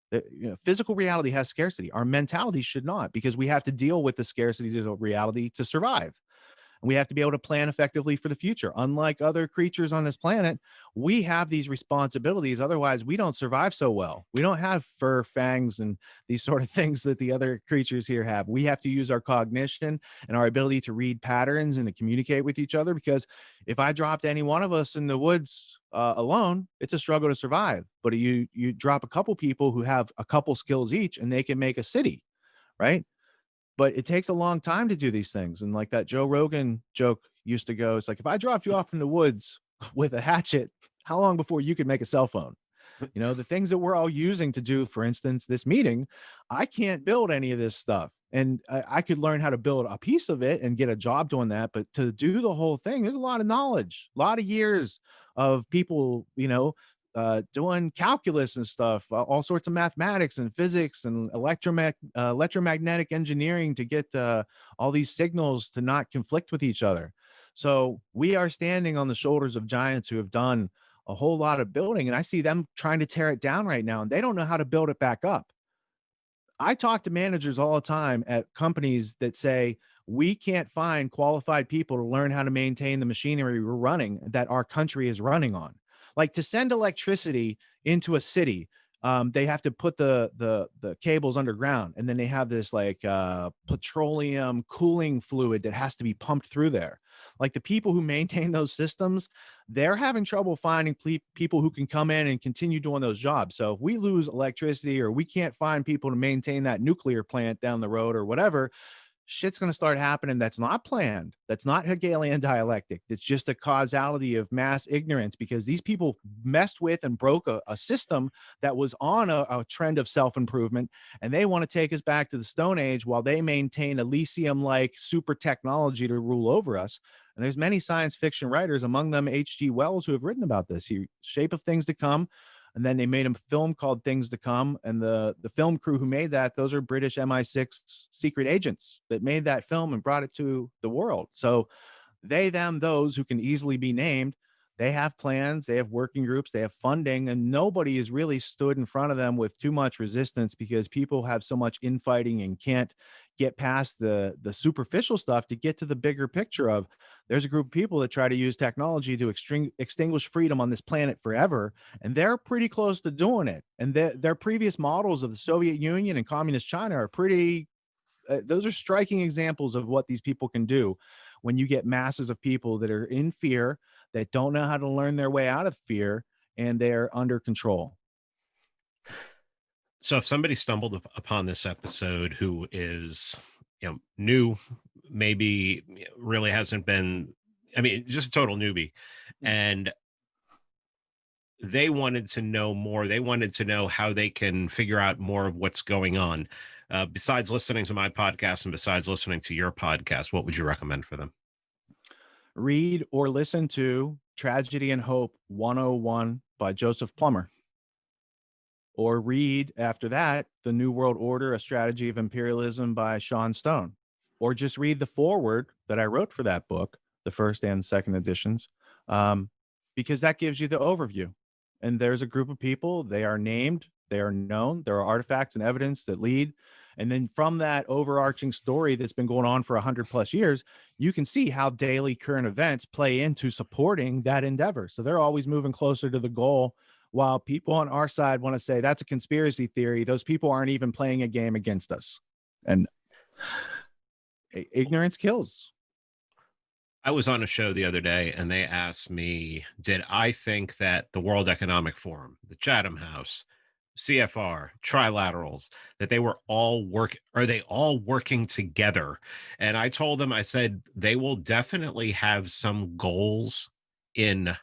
Physical reality has scarcity. Our mentality should not, because we have to deal with the scarcity of reality to survive. And we have to be able to plan effectively for the future. Unlike other creatures on this planet, we have these responsibilities. Otherwise, we don't survive so well. We don't have fur, fangs, and these sort of things that the other creatures here have. We have to use our cognition and our ability to read patterns and to communicate with each other. Because if I dropped any one of us in the woods alone, it's a struggle to survive. But you drop a couple people who have a couple skills each, and they can make a city, right? But it takes a long time to do these things. And like that Joe Rogan joke used to go, it's like, if I dropped you off in the woods with a hatchet, how long before you could make a cell phone? You know, the things that we're all using to do, for instance, this meeting, I can't build any of this stuff. And I could learn how to build a piece of it and get a job doing that. But to do the whole thing, there's a lot of knowledge, a lot of years of people, doing calculus and stuff, all sorts of mathematics and physics and electromagnetic engineering to get all these signals to not conflict with each other. So we are standing on the shoulders of giants who have done a whole lot of building, and I see them trying to tear it down right now, and they don't know how to build it back up. I talk to managers all the time at companies that say, we can't find qualified people to learn how to maintain the machinery we're running that our country is running on. Like to send electricity into a city, they have to put the cables underground, and then they have this like petroleum cooling fluid that has to be pumped through there. Like the people who maintain those systems, they're having trouble finding people who can come in and continue doing those jobs. So if we lose electricity or we can't find people to maintain that nuclear plant down the road or whatever, shit's going to start happening that's not planned. That's not Hegelian dialectic. It's just a causality of mass ignorance because these people messed with and broke a system that was on a trend of self improvement. And they want to take us back to the Stone Age while they maintain Elysium like super technology to rule over us. And there's many science fiction writers, among them H.G. Wells, who have written about this. Shape of Things to Come, and then they made a film called Things to Come. And the film crew who made that, those are British MI6 secret agents that made that film and brought it to the world. So they, them, those who can easily be named, they have plans, they have working groups, they have funding, and nobody has really stood in front of them with too much resistance because people have so much infighting and can't get past the superficial stuff to get to the bigger picture of there's a group of people that try to use technology to extinguish freedom on this planet forever, and they're pretty close to doing it. And their previous models of the Soviet Union and communist China are pretty those are striking examples of what these people can do when you get masses of people that are in fear, that don't know how to learn their way out of fear, and they're under control. So if somebody stumbled upon this episode who is, new, maybe really hasn't been, I mean, just a total newbie, and they wanted to know more, they wanted to know how they can figure out more of what's going on. Besides listening to my podcast and besides listening to your podcast, what would you recommend for them? Read or listen to Tragedy and Hope 101 by Joseph Plummer, or read after that The New World Order, A Strategy of Imperialism by Sean Stone, or just read the foreword that I wrote for that book, the first and second editions, because that gives you the overview. And there's a group of people, they are named, they are known, there are artifacts and evidence that lead. And then from that overarching story that's been going on for 100 plus years, you can see how daily current events play into supporting that endeavor. So they're always moving closer to the goal, while people on our side want to say that's a conspiracy theory. Those people aren't even playing a game against us. And Ignorance kills. I was on a show the other day and they asked me, did I think that the World Economic Forum, the Chatham House, CFR, trilaterals, that they were all are they all working together? And I told them, I said, they will definitely have some goals in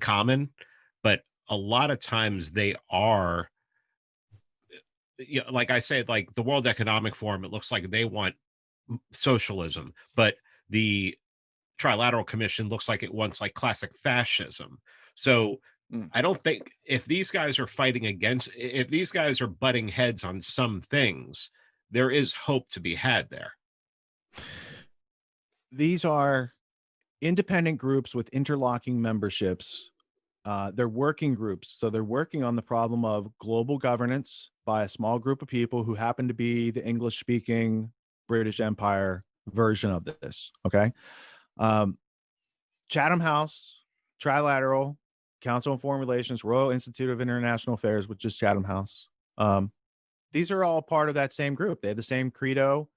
common, but a lot of times they are, like I said, like the World Economic Forum, it looks like they want socialism, but the Trilateral Commission looks like it wants like classic fascism. So Mm. I don't think if these guys are fighting against, if these guys are butting heads on some things, there is hope to be had there. These are independent groups with interlocking memberships. They're working groups. So they're working on the problem of global governance by a small group of people who happen to be the English speaking British Empire version of this. Okay. Um, Chatham House, Trilateral, Council on Foreign Relations, Royal Institute of International Affairs, which is Chatham House. Um, these are all part of that same group. They have the same credo.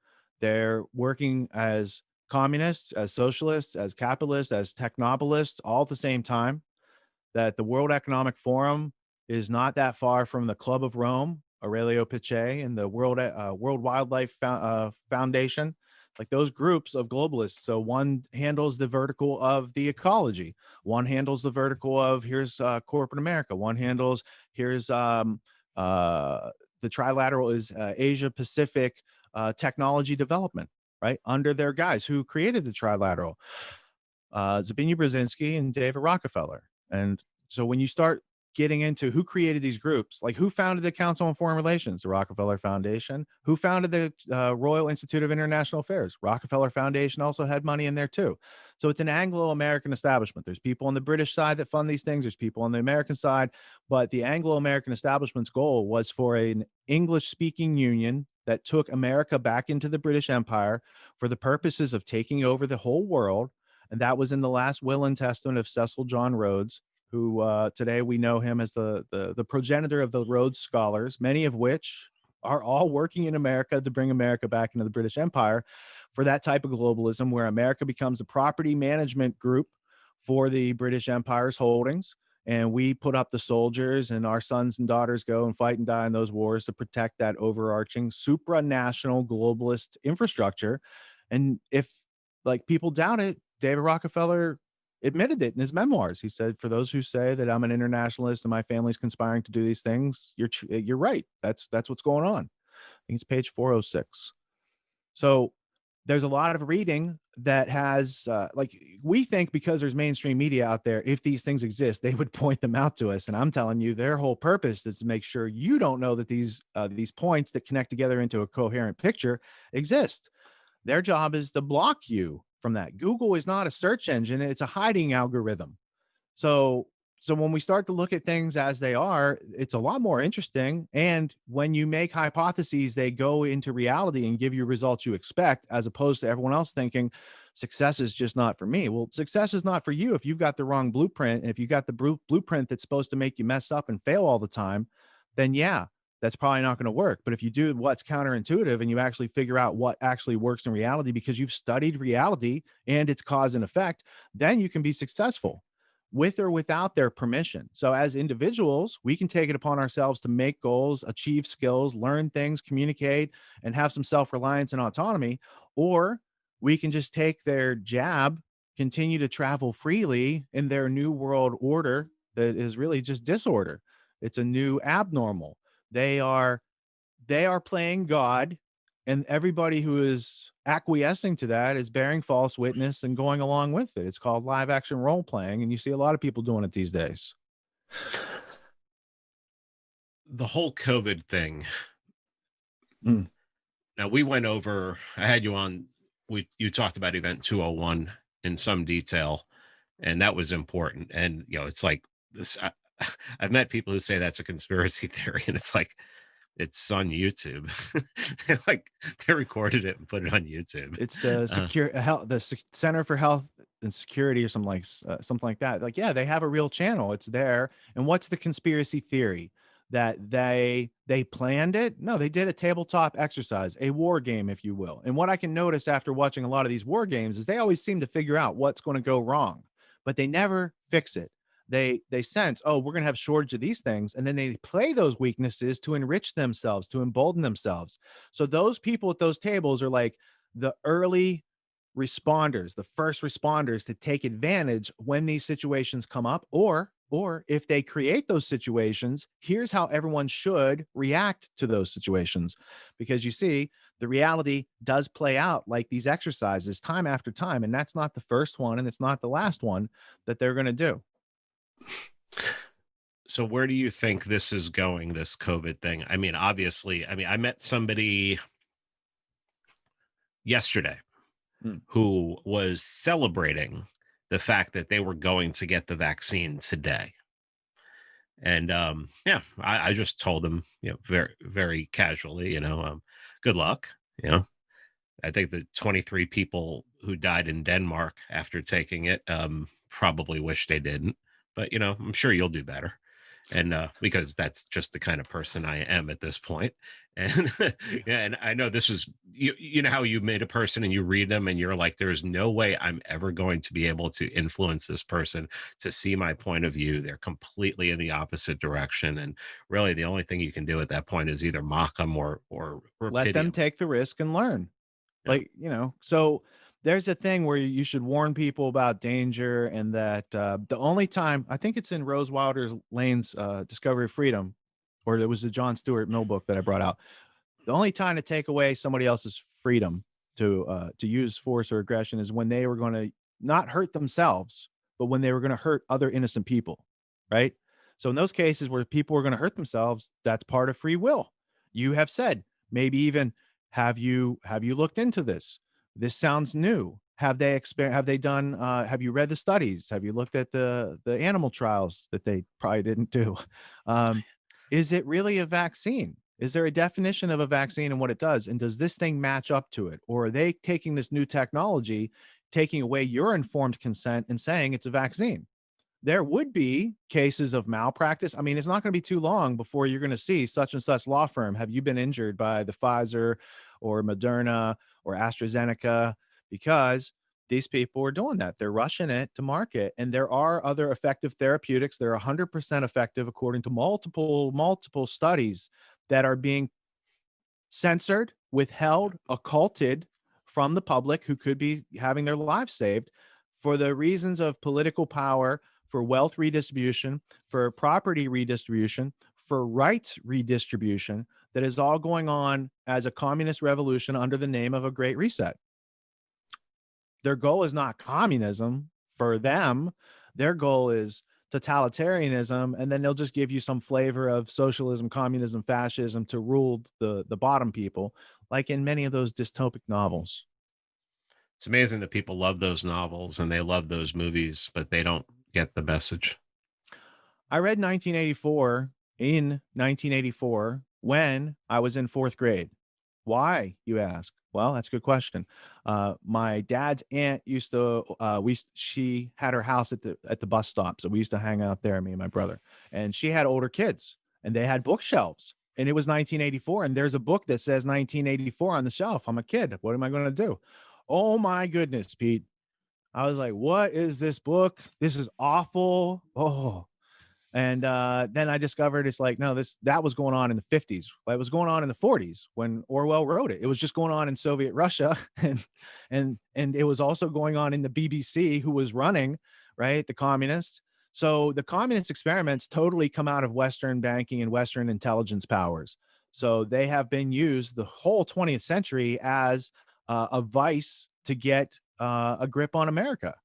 They're working as communists, as socialists, as capitalists, as technopolists, all at the same time. That the World Economic Forum is not that far from the Club of Rome, Aurelio Piche, and the World Wildlife Foundation, like those groups of globalists. So one handles the vertical of the ecology, one handles the vertical of here's corporate America, one handles here's uh, the trilateral is Asia Pacific technology development, right? Under their guys who created the trilateral, Zbigniew Brzezinski and David Rockefeller. And so when you start getting into who created these groups, like who founded the Council on Foreign Relations, the Rockefeller Foundation, who founded the Royal Institute of International Affairs, Rockefeller Foundation also had money in there too. So it's an Anglo-American establishment. There's people on the British side that fund these things. There's people on the American side, but the Anglo-American establishment's goal was for an English-speaking union that took America back into the British Empire for the purposes of taking over the whole world, and that was in the last will and testament of Cecil John Rhodes, who today we know him as the progenitor of the Rhodes Scholars, many of which are all working in America to bring America back into the British Empire for that type of globalism, where America becomes a property management group for the British Empire's holdings. And we put up the soldiers, and our sons and daughters go and fight and die in those wars to protect that overarching supranational globalist infrastructure. And if like people doubt it, David Rockefeller admitted it in his memoirs. He said, "For those who say that I'm an internationalist and my family's conspiring to do these things, you're right. That's what's going on." I think it's page 406. So there's a lot of reading that has like we think because there's mainstream media out there, if these things exist, they would point them out to us. And I'm telling you, their whole purpose is to make sure you don't know that these points that connect together into a coherent picture exist. Their job is to block you from that. Google is not a search engine, it's a hiding algorithm. So so when we start to look at things as they are, it's a lot more interesting. And when you make hypotheses, they go into reality and give you results you expect, as opposed to everyone else thinking success is just not for me. Well, success is not for you if you've got the wrong blueprint. And if you got the blueprint that's supposed to make you mess up and fail all the time, then yeah, that's probably not going to work. But if you do what's counterintuitive and you actually figure out what actually works in reality because you've studied reality and its cause and effect, then you can be successful with or without their permission. So as individuals, we can take it upon ourselves to make goals, achieve skills, learn things, communicate, and have some self-reliance and autonomy. Or we can just take their jab, continue to travel freely in their new world order that is really just disorder. It's a new abnormal. They are they are playing God, and everybody who is acquiescing to that is bearing false witness and going along with it. It's called live action role playing, and you see a lot of people doing it these days. The whole COVID thing. Mm. Now we went over, I had you on, you talked about event 201 in some detail, and that was important. And it's like this I've met people who say that's a conspiracy theory, and it's like it's on YouTube. Like they recorded it and put it on YouTube. It's the Uh, secure health, Center for Health and Security, or something like something like that. Like, yeah, they have a real channel. It's there. And what's the conspiracy theory? that they planned it. No, they did a tabletop exercise, a war game, if you will. And what I can notice after watching a lot of these war games is they always seem to figure out what's going to go wrong, but they never fix it. They sense, oh, we're going to have shortage of these things, and then they play those weaknesses to enrich themselves, to embolden themselves. So those people at those tables are like the early responders, the first responders to take advantage when these situations come up, or if they create those situations, here's how everyone should react to those situations. Because you see, the reality does play out like these exercises time after time, and that's not the first one and it's not the last one that they're going to do. So where do you think this is going, this COVID thing? I mean, obviously, I mean, I met somebody yesterday Mm. who was celebrating the fact that they were going to get the vaccine today. And yeah, I just told them, very, very casually, good luck. I think the 23 people who died in Denmark after taking it probably wish they didn't. But I'm sure you'll do better. And because that's just the kind of person I am at this point. And yeah, and I know this is you know how you made a person and you read them and you're like, there's no way I'm ever going to be able to influence this person to see my point of view. They're completely in the opposite direction. And really the only thing you can do at that point is either mock them or Let pity them them. take the risk and learn. Yeah. Like, so there's a thing where you should warn people about danger, and that the only time, I think it's in Rose Wilder's Lane's Discovery of Freedom, or it was the John Stuart Mill book that I brought out. The only time to take away somebody else's freedom to use force or aggression is when they were going to not hurt themselves, but when they were going to hurt other innocent people, right? So in those cases where people are going to hurt themselves, that's part of free will. You have said, maybe even, have you looked into this? This sounds new. Have they done have you read the studies? Have you looked at the animal trials that they probably didn't do? Um, is it really a vaccine? Is there a definition of a vaccine and what it does? And does this thing match up to it? Or are they taking this new technology, taking away your informed consent and saying it's a vaccine? There would be cases of malpractice. I mean, it's not going to be too long before you're going to see such and such law firm. Have you been injured by the Pfizer or Moderna or AstraZeneca? Because these people are doing that. They're rushing it to market. And there are other effective therapeutics. They're 100% effective according to multiple studies that are being censored, withheld, occulted from the public who could be having their lives saved for the reasons of political power, for wealth redistribution, for property redistribution, for rights redistribution, that is all going on as a communist revolution under the name of a great reset. Their goal is not communism for them. Their goal is totalitarianism, and then they'll just give you some flavor of socialism, communism, fascism to rule the bottom people, like in many of those dystopic novels. It's amazing that people love those novels and they love those movies, but they don't get the message. I read 1984 when I was in 4th grade. Why, you ask? Well, that's a good question. My dad's aunt used to she had her house at the bus stop, so we used to hang out there, me and my brother. And she had older kids, and they had bookshelves. And it was 1984, and there's a book that says 1984 on the shelf. I'm a kid. What am I going to do? Oh my goodness, Pete. I was like, "What is this book? This is awful." Oh, and then I discovered it's like, no, that was going on in the 50s. It was going on in the 40s when Orwell wrote it. It was just going on in Soviet Russia, and it was also going on in the BBC, who was running, right, the communists. So the communist experiments totally come out of Western banking and Western intelligence powers. So they have been used the whole 20th century as a vice to get a grip on America.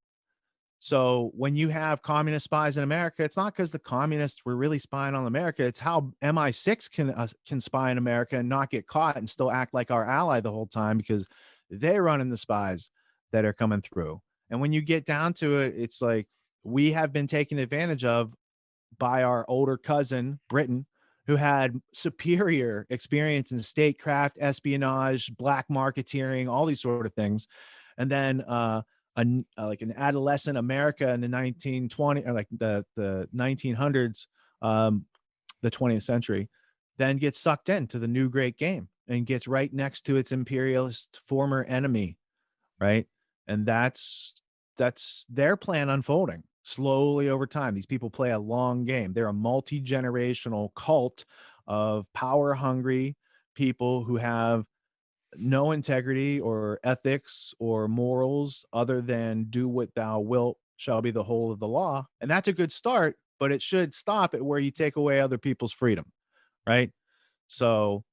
So when you have communist spies in America, it's not because the communists were really spying on America. It's how MI6 can spy in America and not get caught and still act like our ally the whole time, because they're running the spies that are coming through. And when you get down to it, it's like we have been taken advantage of by our older cousin Britain, who had superior experience in statecraft, espionage, black marketeering, all these sort of things. And then like an adolescent America in the 1920 or like the 1900s, um, the 20th century, then gets sucked into the new great game and gets right next to its imperialist former enemy, right? And that's their plan unfolding slowly over time. These people play a long game. They're a multi-generational cult of power hungry people who have no integrity or ethics or morals other than do what thou wilt shall be the whole of the law. And that's a good start, but it should stop at where you take away other people's freedom, right? So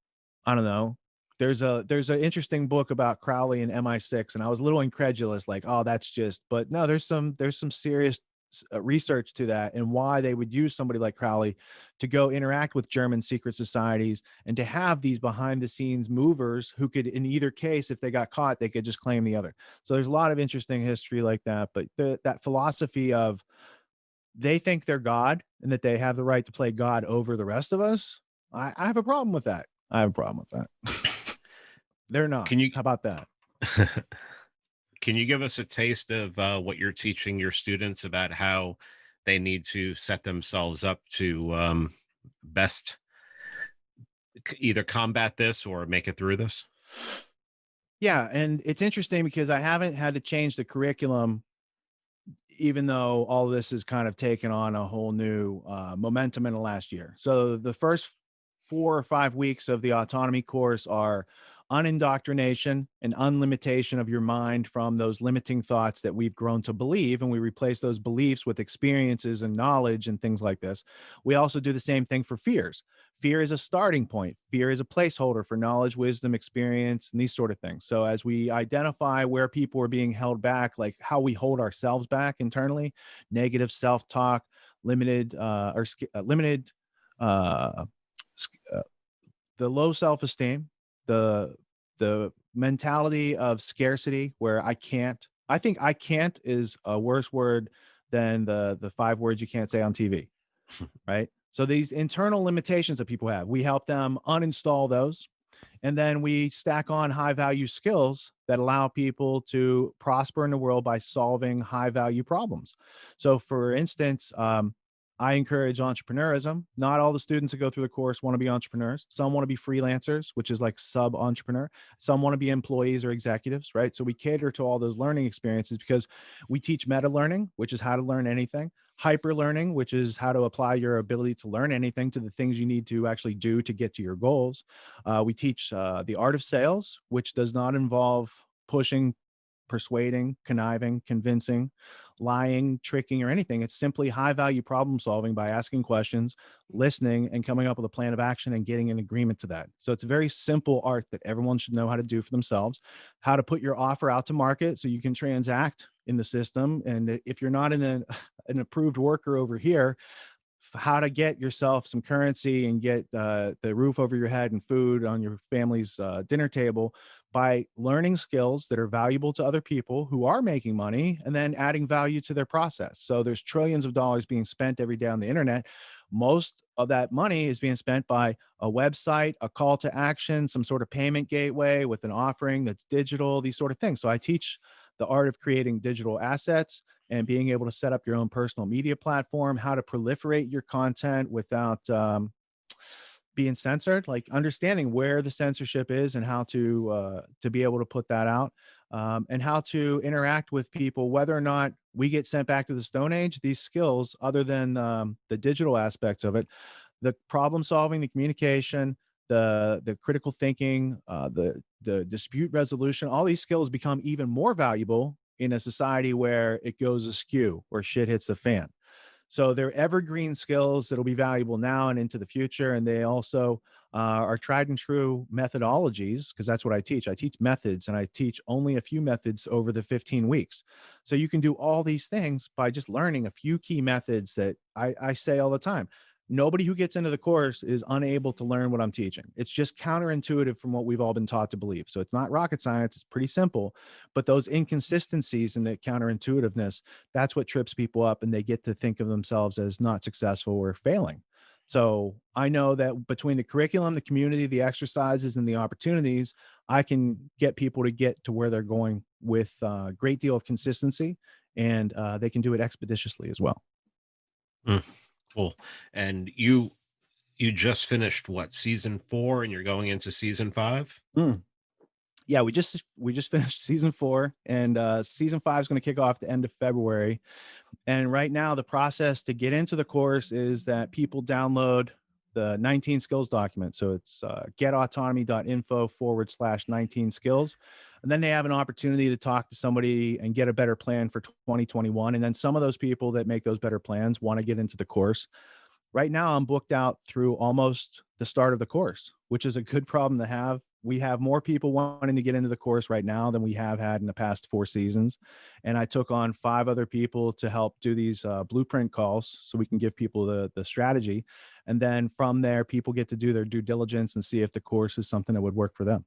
I don't know. There's an interesting book about Crowley and MI6, and I was a little incredulous, like, oh, that's just. But no, there's some serious research to that and why they would use somebody like Crowley to go interact with German secret societies and to have these behind the scenes movers who could, in either case, if they got caught, they could just claim the other. So there's a lot of interesting history like that. But that philosophy of they think they're God and that they have the right to play God over the rest of us, I have a problem with that. I have a problem with that. They're not. Can you How about that? can you give us a taste of what you're teaching your students about how they need to set themselves up to best either combat this or make it through this? Yeah, and it's interesting because I haven't had to change the curriculum even though all this has kind of taken on a whole new momentum in the last year. So the first 4 or 5 weeks of the autonomy course are unindoctrination and unlimitation of your mind from those limiting thoughts that we've grown to believe, and we replace those beliefs with experiences and knowledge and things like this. We also do the same thing for fears. Fear is a starting point. Fear is a placeholder for knowledge, wisdom, experience, and these sort of things. So as we identify where people are being held back, like how we hold ourselves back internally, negative self-talk, limited limited uh, the low self-esteem, the the mentality of scarcity where I can't. I think I can't is a worse word than the 5 words you can't say on TV, right? So these internal limitations that people have, we help them uninstall those. And then we stack on high value skills that allow people to prosper in the world by solving high value problems. So, for instance, I encourage entrepreneurism. Not all the students that go through the course want to be entrepreneurs. Some want to be freelancers, which is like sub entrepreneur. Some want to be employees or executives, right? So we cater to all those learning experiences because we teach meta learning, which is how to learn anything, hyper learning, which is how to apply your ability to learn anything to the things you need to actually do to get to your goals. We teach the art of sales, which does not involve pushing, persuading, conniving, convincing, lying, tricking, or anything. It's simply high value problem solving by asking questions, listening, and coming up with a plan of action and getting an agreement to that. So it's a very simple art that everyone should know how to do for themselves, how to put your offer out to market so you can transact in the system. And if you're not an approved worker over here, how to get yourself some currency and get the roof over your head and food on your family's dinner table by learning skills that are valuable to other people who are making money and then adding value to their process. So there's trillions of dollars being spent every day on the internet. Most of that money is being spent by a website, a call to action, some sort of payment gateway with an offering that's digital, these sort of things. So I teach the art of creating digital assets and being able to set up your own personal media platform, how to proliferate your content without being censored, like understanding where the censorship is and how to be able to put that out, and how to interact with people, whether or not we get sent back to the Stone Age. These skills, other than the digital aspects of it, the problem solving, the communication, the critical thinking, the dispute resolution, all these skills become even more valuable in a society where it goes askew or shit hits the fan. So they're evergreen skills that'll be valuable now and into the future. And they also are tried and true methodologies because that's what I teach. I teach methods and I teach only a few methods over the 15 weeks. So you can do all these things by just learning a few key methods that I say all the time. Nobody who gets into the course is unable to learn what I'm teaching. It's just counterintuitive from what we've all been taught to believe. So it's not rocket science. It's pretty simple. But those inconsistencies and the counterintuitiveness, that's what trips people up and they get to think of themselves as not successful or failing. So I know that between the curriculum, the community, the exercises, and the opportunities, I can get people to get to where they're going with a great deal of consistency, and they can do it expeditiously as well. Mm, cool. And you You just finished what, season 4 and you're going into season 5? Mm. Yeah, we just finished season 4, and season 5 is going to kick off the end of February. And right now, the process to get into the course is that people download the 19 skills document. So it's getautonomy.info/19 skills. And then they have an opportunity to talk to somebody and get a better plan for 2021. And then some of those people that make those better plans want to get into the course. Right now, I'm booked out through almost the start of the course, which is a good problem to have. We have more people wanting to get into the course right now than we have had in the past 4 seasons. And I took on 5 other people to help do these blueprint calls so we can give people the strategy. And then from there, people get to do their due diligence and see if the course is something that would work for them.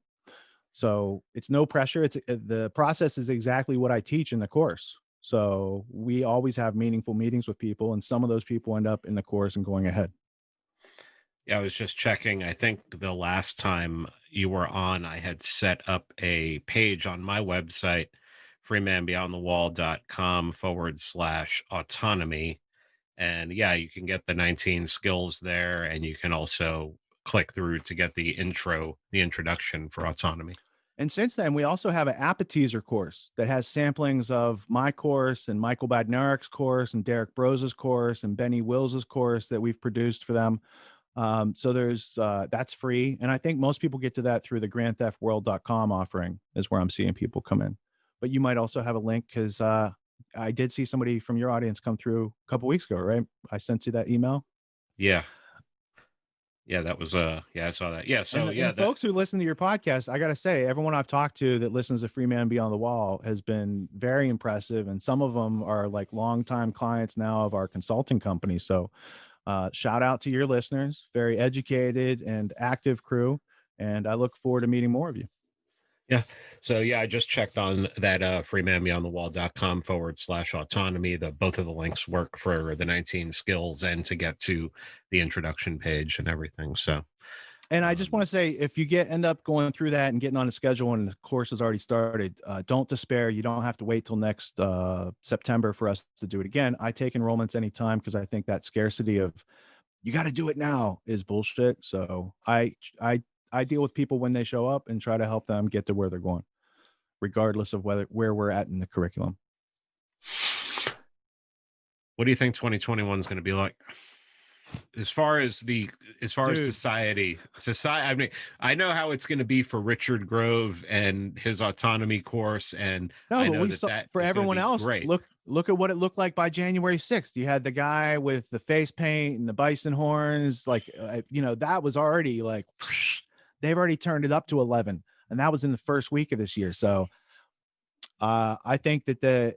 So it's no pressure. It's the process is exactly what I teach in the course. So we always have meaningful meetings with people, and some of those people end up in the course and going ahead. Yeah, I was just checking. I think the last time you were on, I had set up a page on my website, freemanbeyondthewall.com/autonomy. And yeah, you can get the 19 skills there, and you can also click through to get the introduction for autonomy. And since then, we also have an appetizer course that has samplings of my course and Michael Badnarek's course and Derek Brose's course and Benny Wills's course that we've produced for them. So there's that's free. And I think most people get to that through the grandtheftworld.com offering is where I'm seeing people come in. But you might also have a link because I did see somebody from your audience come through a couple weeks ago, right? I sent you that email. Yeah. Yeah, that was yeah, I saw that. Yeah, And so the, and yeah, the that folks who listen to your podcast, I gotta say, everyone I've talked to that listens to Free Man Beyond the Wall has been very impressive, and some of them are like longtime clients now of our consulting company. So, shout out to your listeners, very educated and active crew, and I look forward to meeting more of you. yeah. So yeah, I just checked on that freemanbeyondthewall.com/autonomy. The both of the links work for the 19 skills and to get to the introduction page and everything. So And I just want um to say, if you end up going through that and getting on a schedule and the course has already started, don't despair. You don't have to wait till next September for us to do it again. I take enrollments anytime because I think that scarcity of you got to do it now is bullshit. So I deal with people when they show up and try to help them get to where they're going, regardless of where we're at in the curriculum. what do you think 2021 is going to be like? As far as the as far as Dude, society, I mean, I know how it's going to be for Richard Grove and his autonomy course, and no, I but know we that saw that for is going to everyone be else. great. Look at what it looked like by January 6th. You had the guy with the face paint and the bison horns. Like, that was already like they've already turned it up to 11, and that was in the first week of this year. So I think that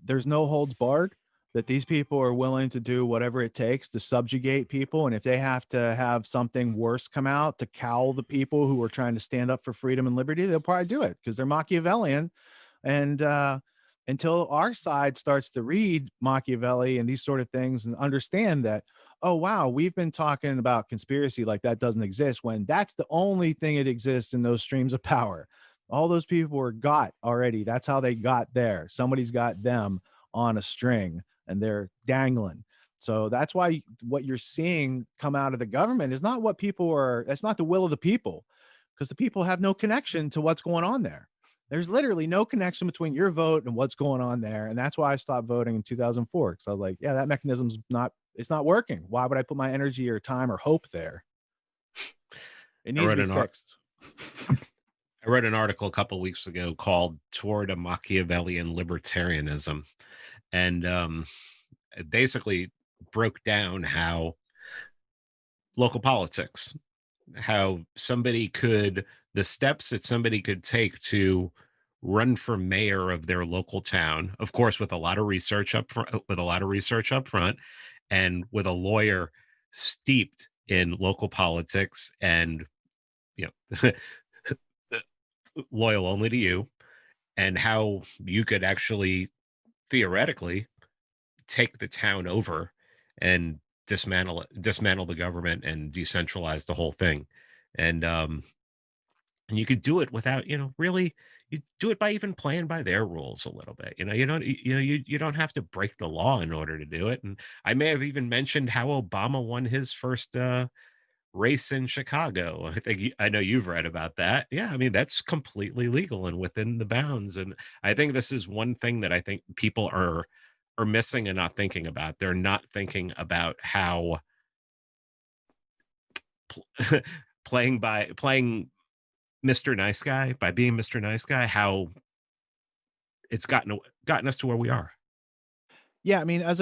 there's no holds barred. That these people are willing to do whatever it takes to subjugate people, and if they have to have something worse come out to cowl the people who are trying to stand up for freedom and liberty, they'll probably do it because they're Machiavellian. And until our side starts to read Machiavelli and these sort of things and understand that, oh wow, we've been talking about conspiracy like that doesn't exist when that's the only thing that exists in those streams of power. All those people were got already. That's how they got there. Somebody's got them on a string and they're dangling. So that's why what you're seeing come out of the government is not what people are, that's not the will of the people, because the people have no connection to what's going on there. There's literally no connection between your vote and what's going on there. And that's why I stopped voting in 2004. Because I was like, yeah, that mechanism's not, it's not working. Why would I put my energy or time or hope there? It I needs to wrote be an art. fixed. I read an article a couple weeks ago called "Toward a Machiavellian Libertarianism," and it basically broke down how local politics, how somebody could the steps that somebody could take to run for mayor of their local town, of course, with a lot of research up front, and with a lawyer steeped in local politics and you know loyal only to you, and how you could actually theoretically take the town over and dismantle the government and decentralize the whole thing. And um and you could do it without, really, you do it by even playing by their rules a little bit. You don't have to break the law in order to do it. And I may have even mentioned how Obama won his first race in Chicago. I think I know you've read about that. Yeah, I mean that's completely legal and within the bounds. And I think this is one thing that I think people are missing and not thinking about. They're not thinking about how pl- playing Mr. Nice Guy, by being Mr. Nice Guy, how it's gotten us to where we are. Yeah, I mean, as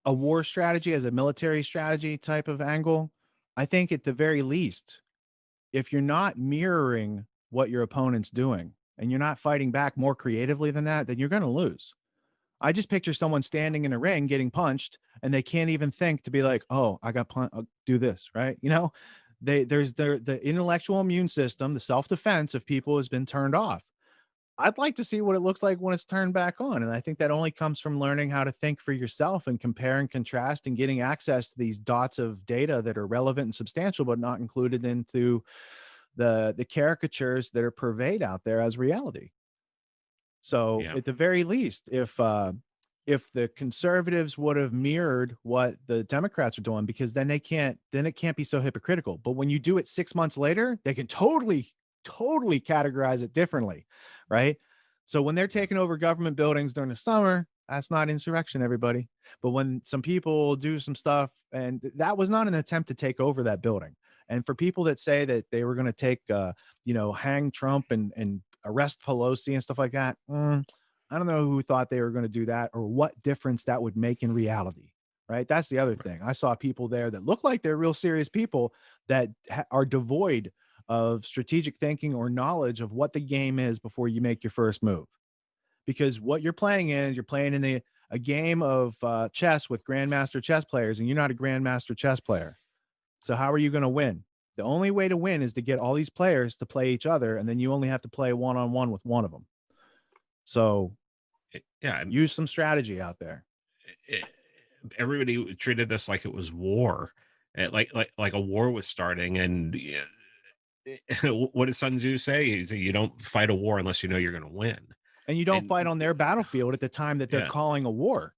a war strategy, as a military strategy type of angle, I think at the very least, if you're not mirroring what your opponent's doing and you're not fighting back more creatively than that, then you're going to lose. I just picture someone standing in a ring getting punched and they can't even think to be like, "Oh, I got punched. I'll do this," right? There's the intellectual immune system, the self-defense of people has been turned off. I'd like to see what it looks like when it's turned back on. And I think that only comes from learning how to think for yourself and compare and contrast and getting access to these dots of data that are relevant and substantial, but not included into the caricatures that are purveyed out there as reality. So Yeah, at the very least, if the conservatives would have mirrored what the Democrats are doing, because then it can't be so hypocritical. But when you do it 6 months later, they can totally categorize it differently, right? So when they're taking over government buildings during the summer, that's not insurrection, everybody. But when some people do some stuff, and that was not an attempt to take over that building. And for people that say that they were going to take, hang Trump and arrest Pelosi and stuff like that, I don't know who thought they were going to do that or what difference that would make in reality. Right. That's the other right. thing. I saw people there that look like they're real serious people that are devoid of strategic thinking or knowledge of what the game is before you make your first move. Because what you're playing in a game of chess with grandmaster chess players, and you're not a grandmaster chess player. So how are you going to win? The only way to win is to get all these players to play each other, and then you only have to play one on one with one of them. So Yeah, use some strategy out there. it, everybody treated this like it was war. Like a war was starting, and yeah, what does Sun Tzu say? He said, "You don't fight a war unless you know you're going to win." And you don't And fight on their battlefield at the time that they're yeah, calling a war.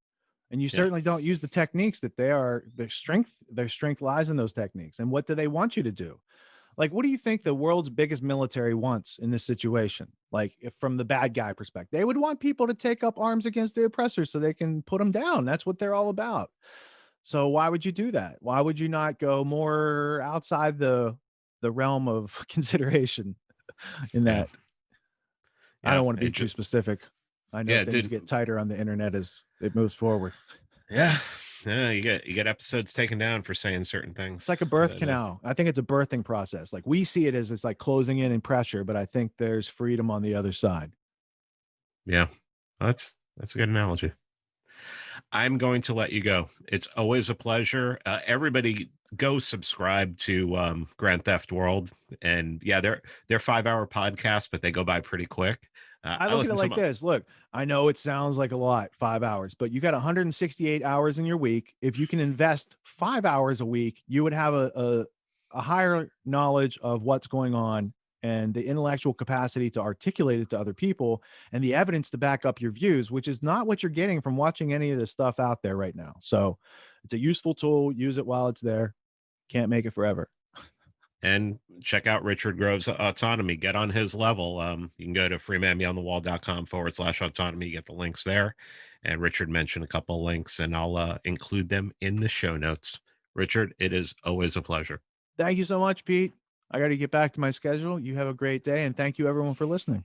And you yeah, certainly don't use the techniques that their strength lies in those techniques. And what do they want you to do? Like, what do you think the world's biggest military wants in this situation? Like, if from the bad guy perspective, they would want people to take up arms against the oppressors so they can put them down. That's what they're all about. So why would you do that? Why would you not go more outside the realm of consideration in yeah, that? I yeah. don't want to be It too just specific. I know yeah, it things did. get tighter on the internet as it moves forward. Yeah, yeah. You get episodes taken down for saying certain It's things, like a birth but canal. I think it's a birthing process. Like we see it as it's like closing in and pressure, but I think there's freedom on the other side. yeah, that's a good analogy. I'm going to let you go. It's always a pleasure. Everybody go subscribe to Grand Theft World. And yeah, they're 5 hour podcasts, but they go by pretty quick. I I look at it listen to like them. this. Look, I know it sounds like a lot, 5 hours, but you got 168 hours in your week. If you can invest 5 hours a week, you would have a higher knowledge of what's going on and the intellectual capacity to articulate it to other people and the evidence to back up your views, which is not what you're getting from watching any of this stuff out there right now. So it's a useful tool. Use it while it's there. Can't make it forever. And check out Richard Grove's autonomy. Get on his level. You can go to freemanbeyondthewall.com/autonomy. Get the links there. And Richard mentioned a couple links, and I'll include them in the show notes. Richard, it is always a pleasure. Thank you so much, Pete. I got to get back to my schedule. You have a great day, and thank you, everyone, for listening.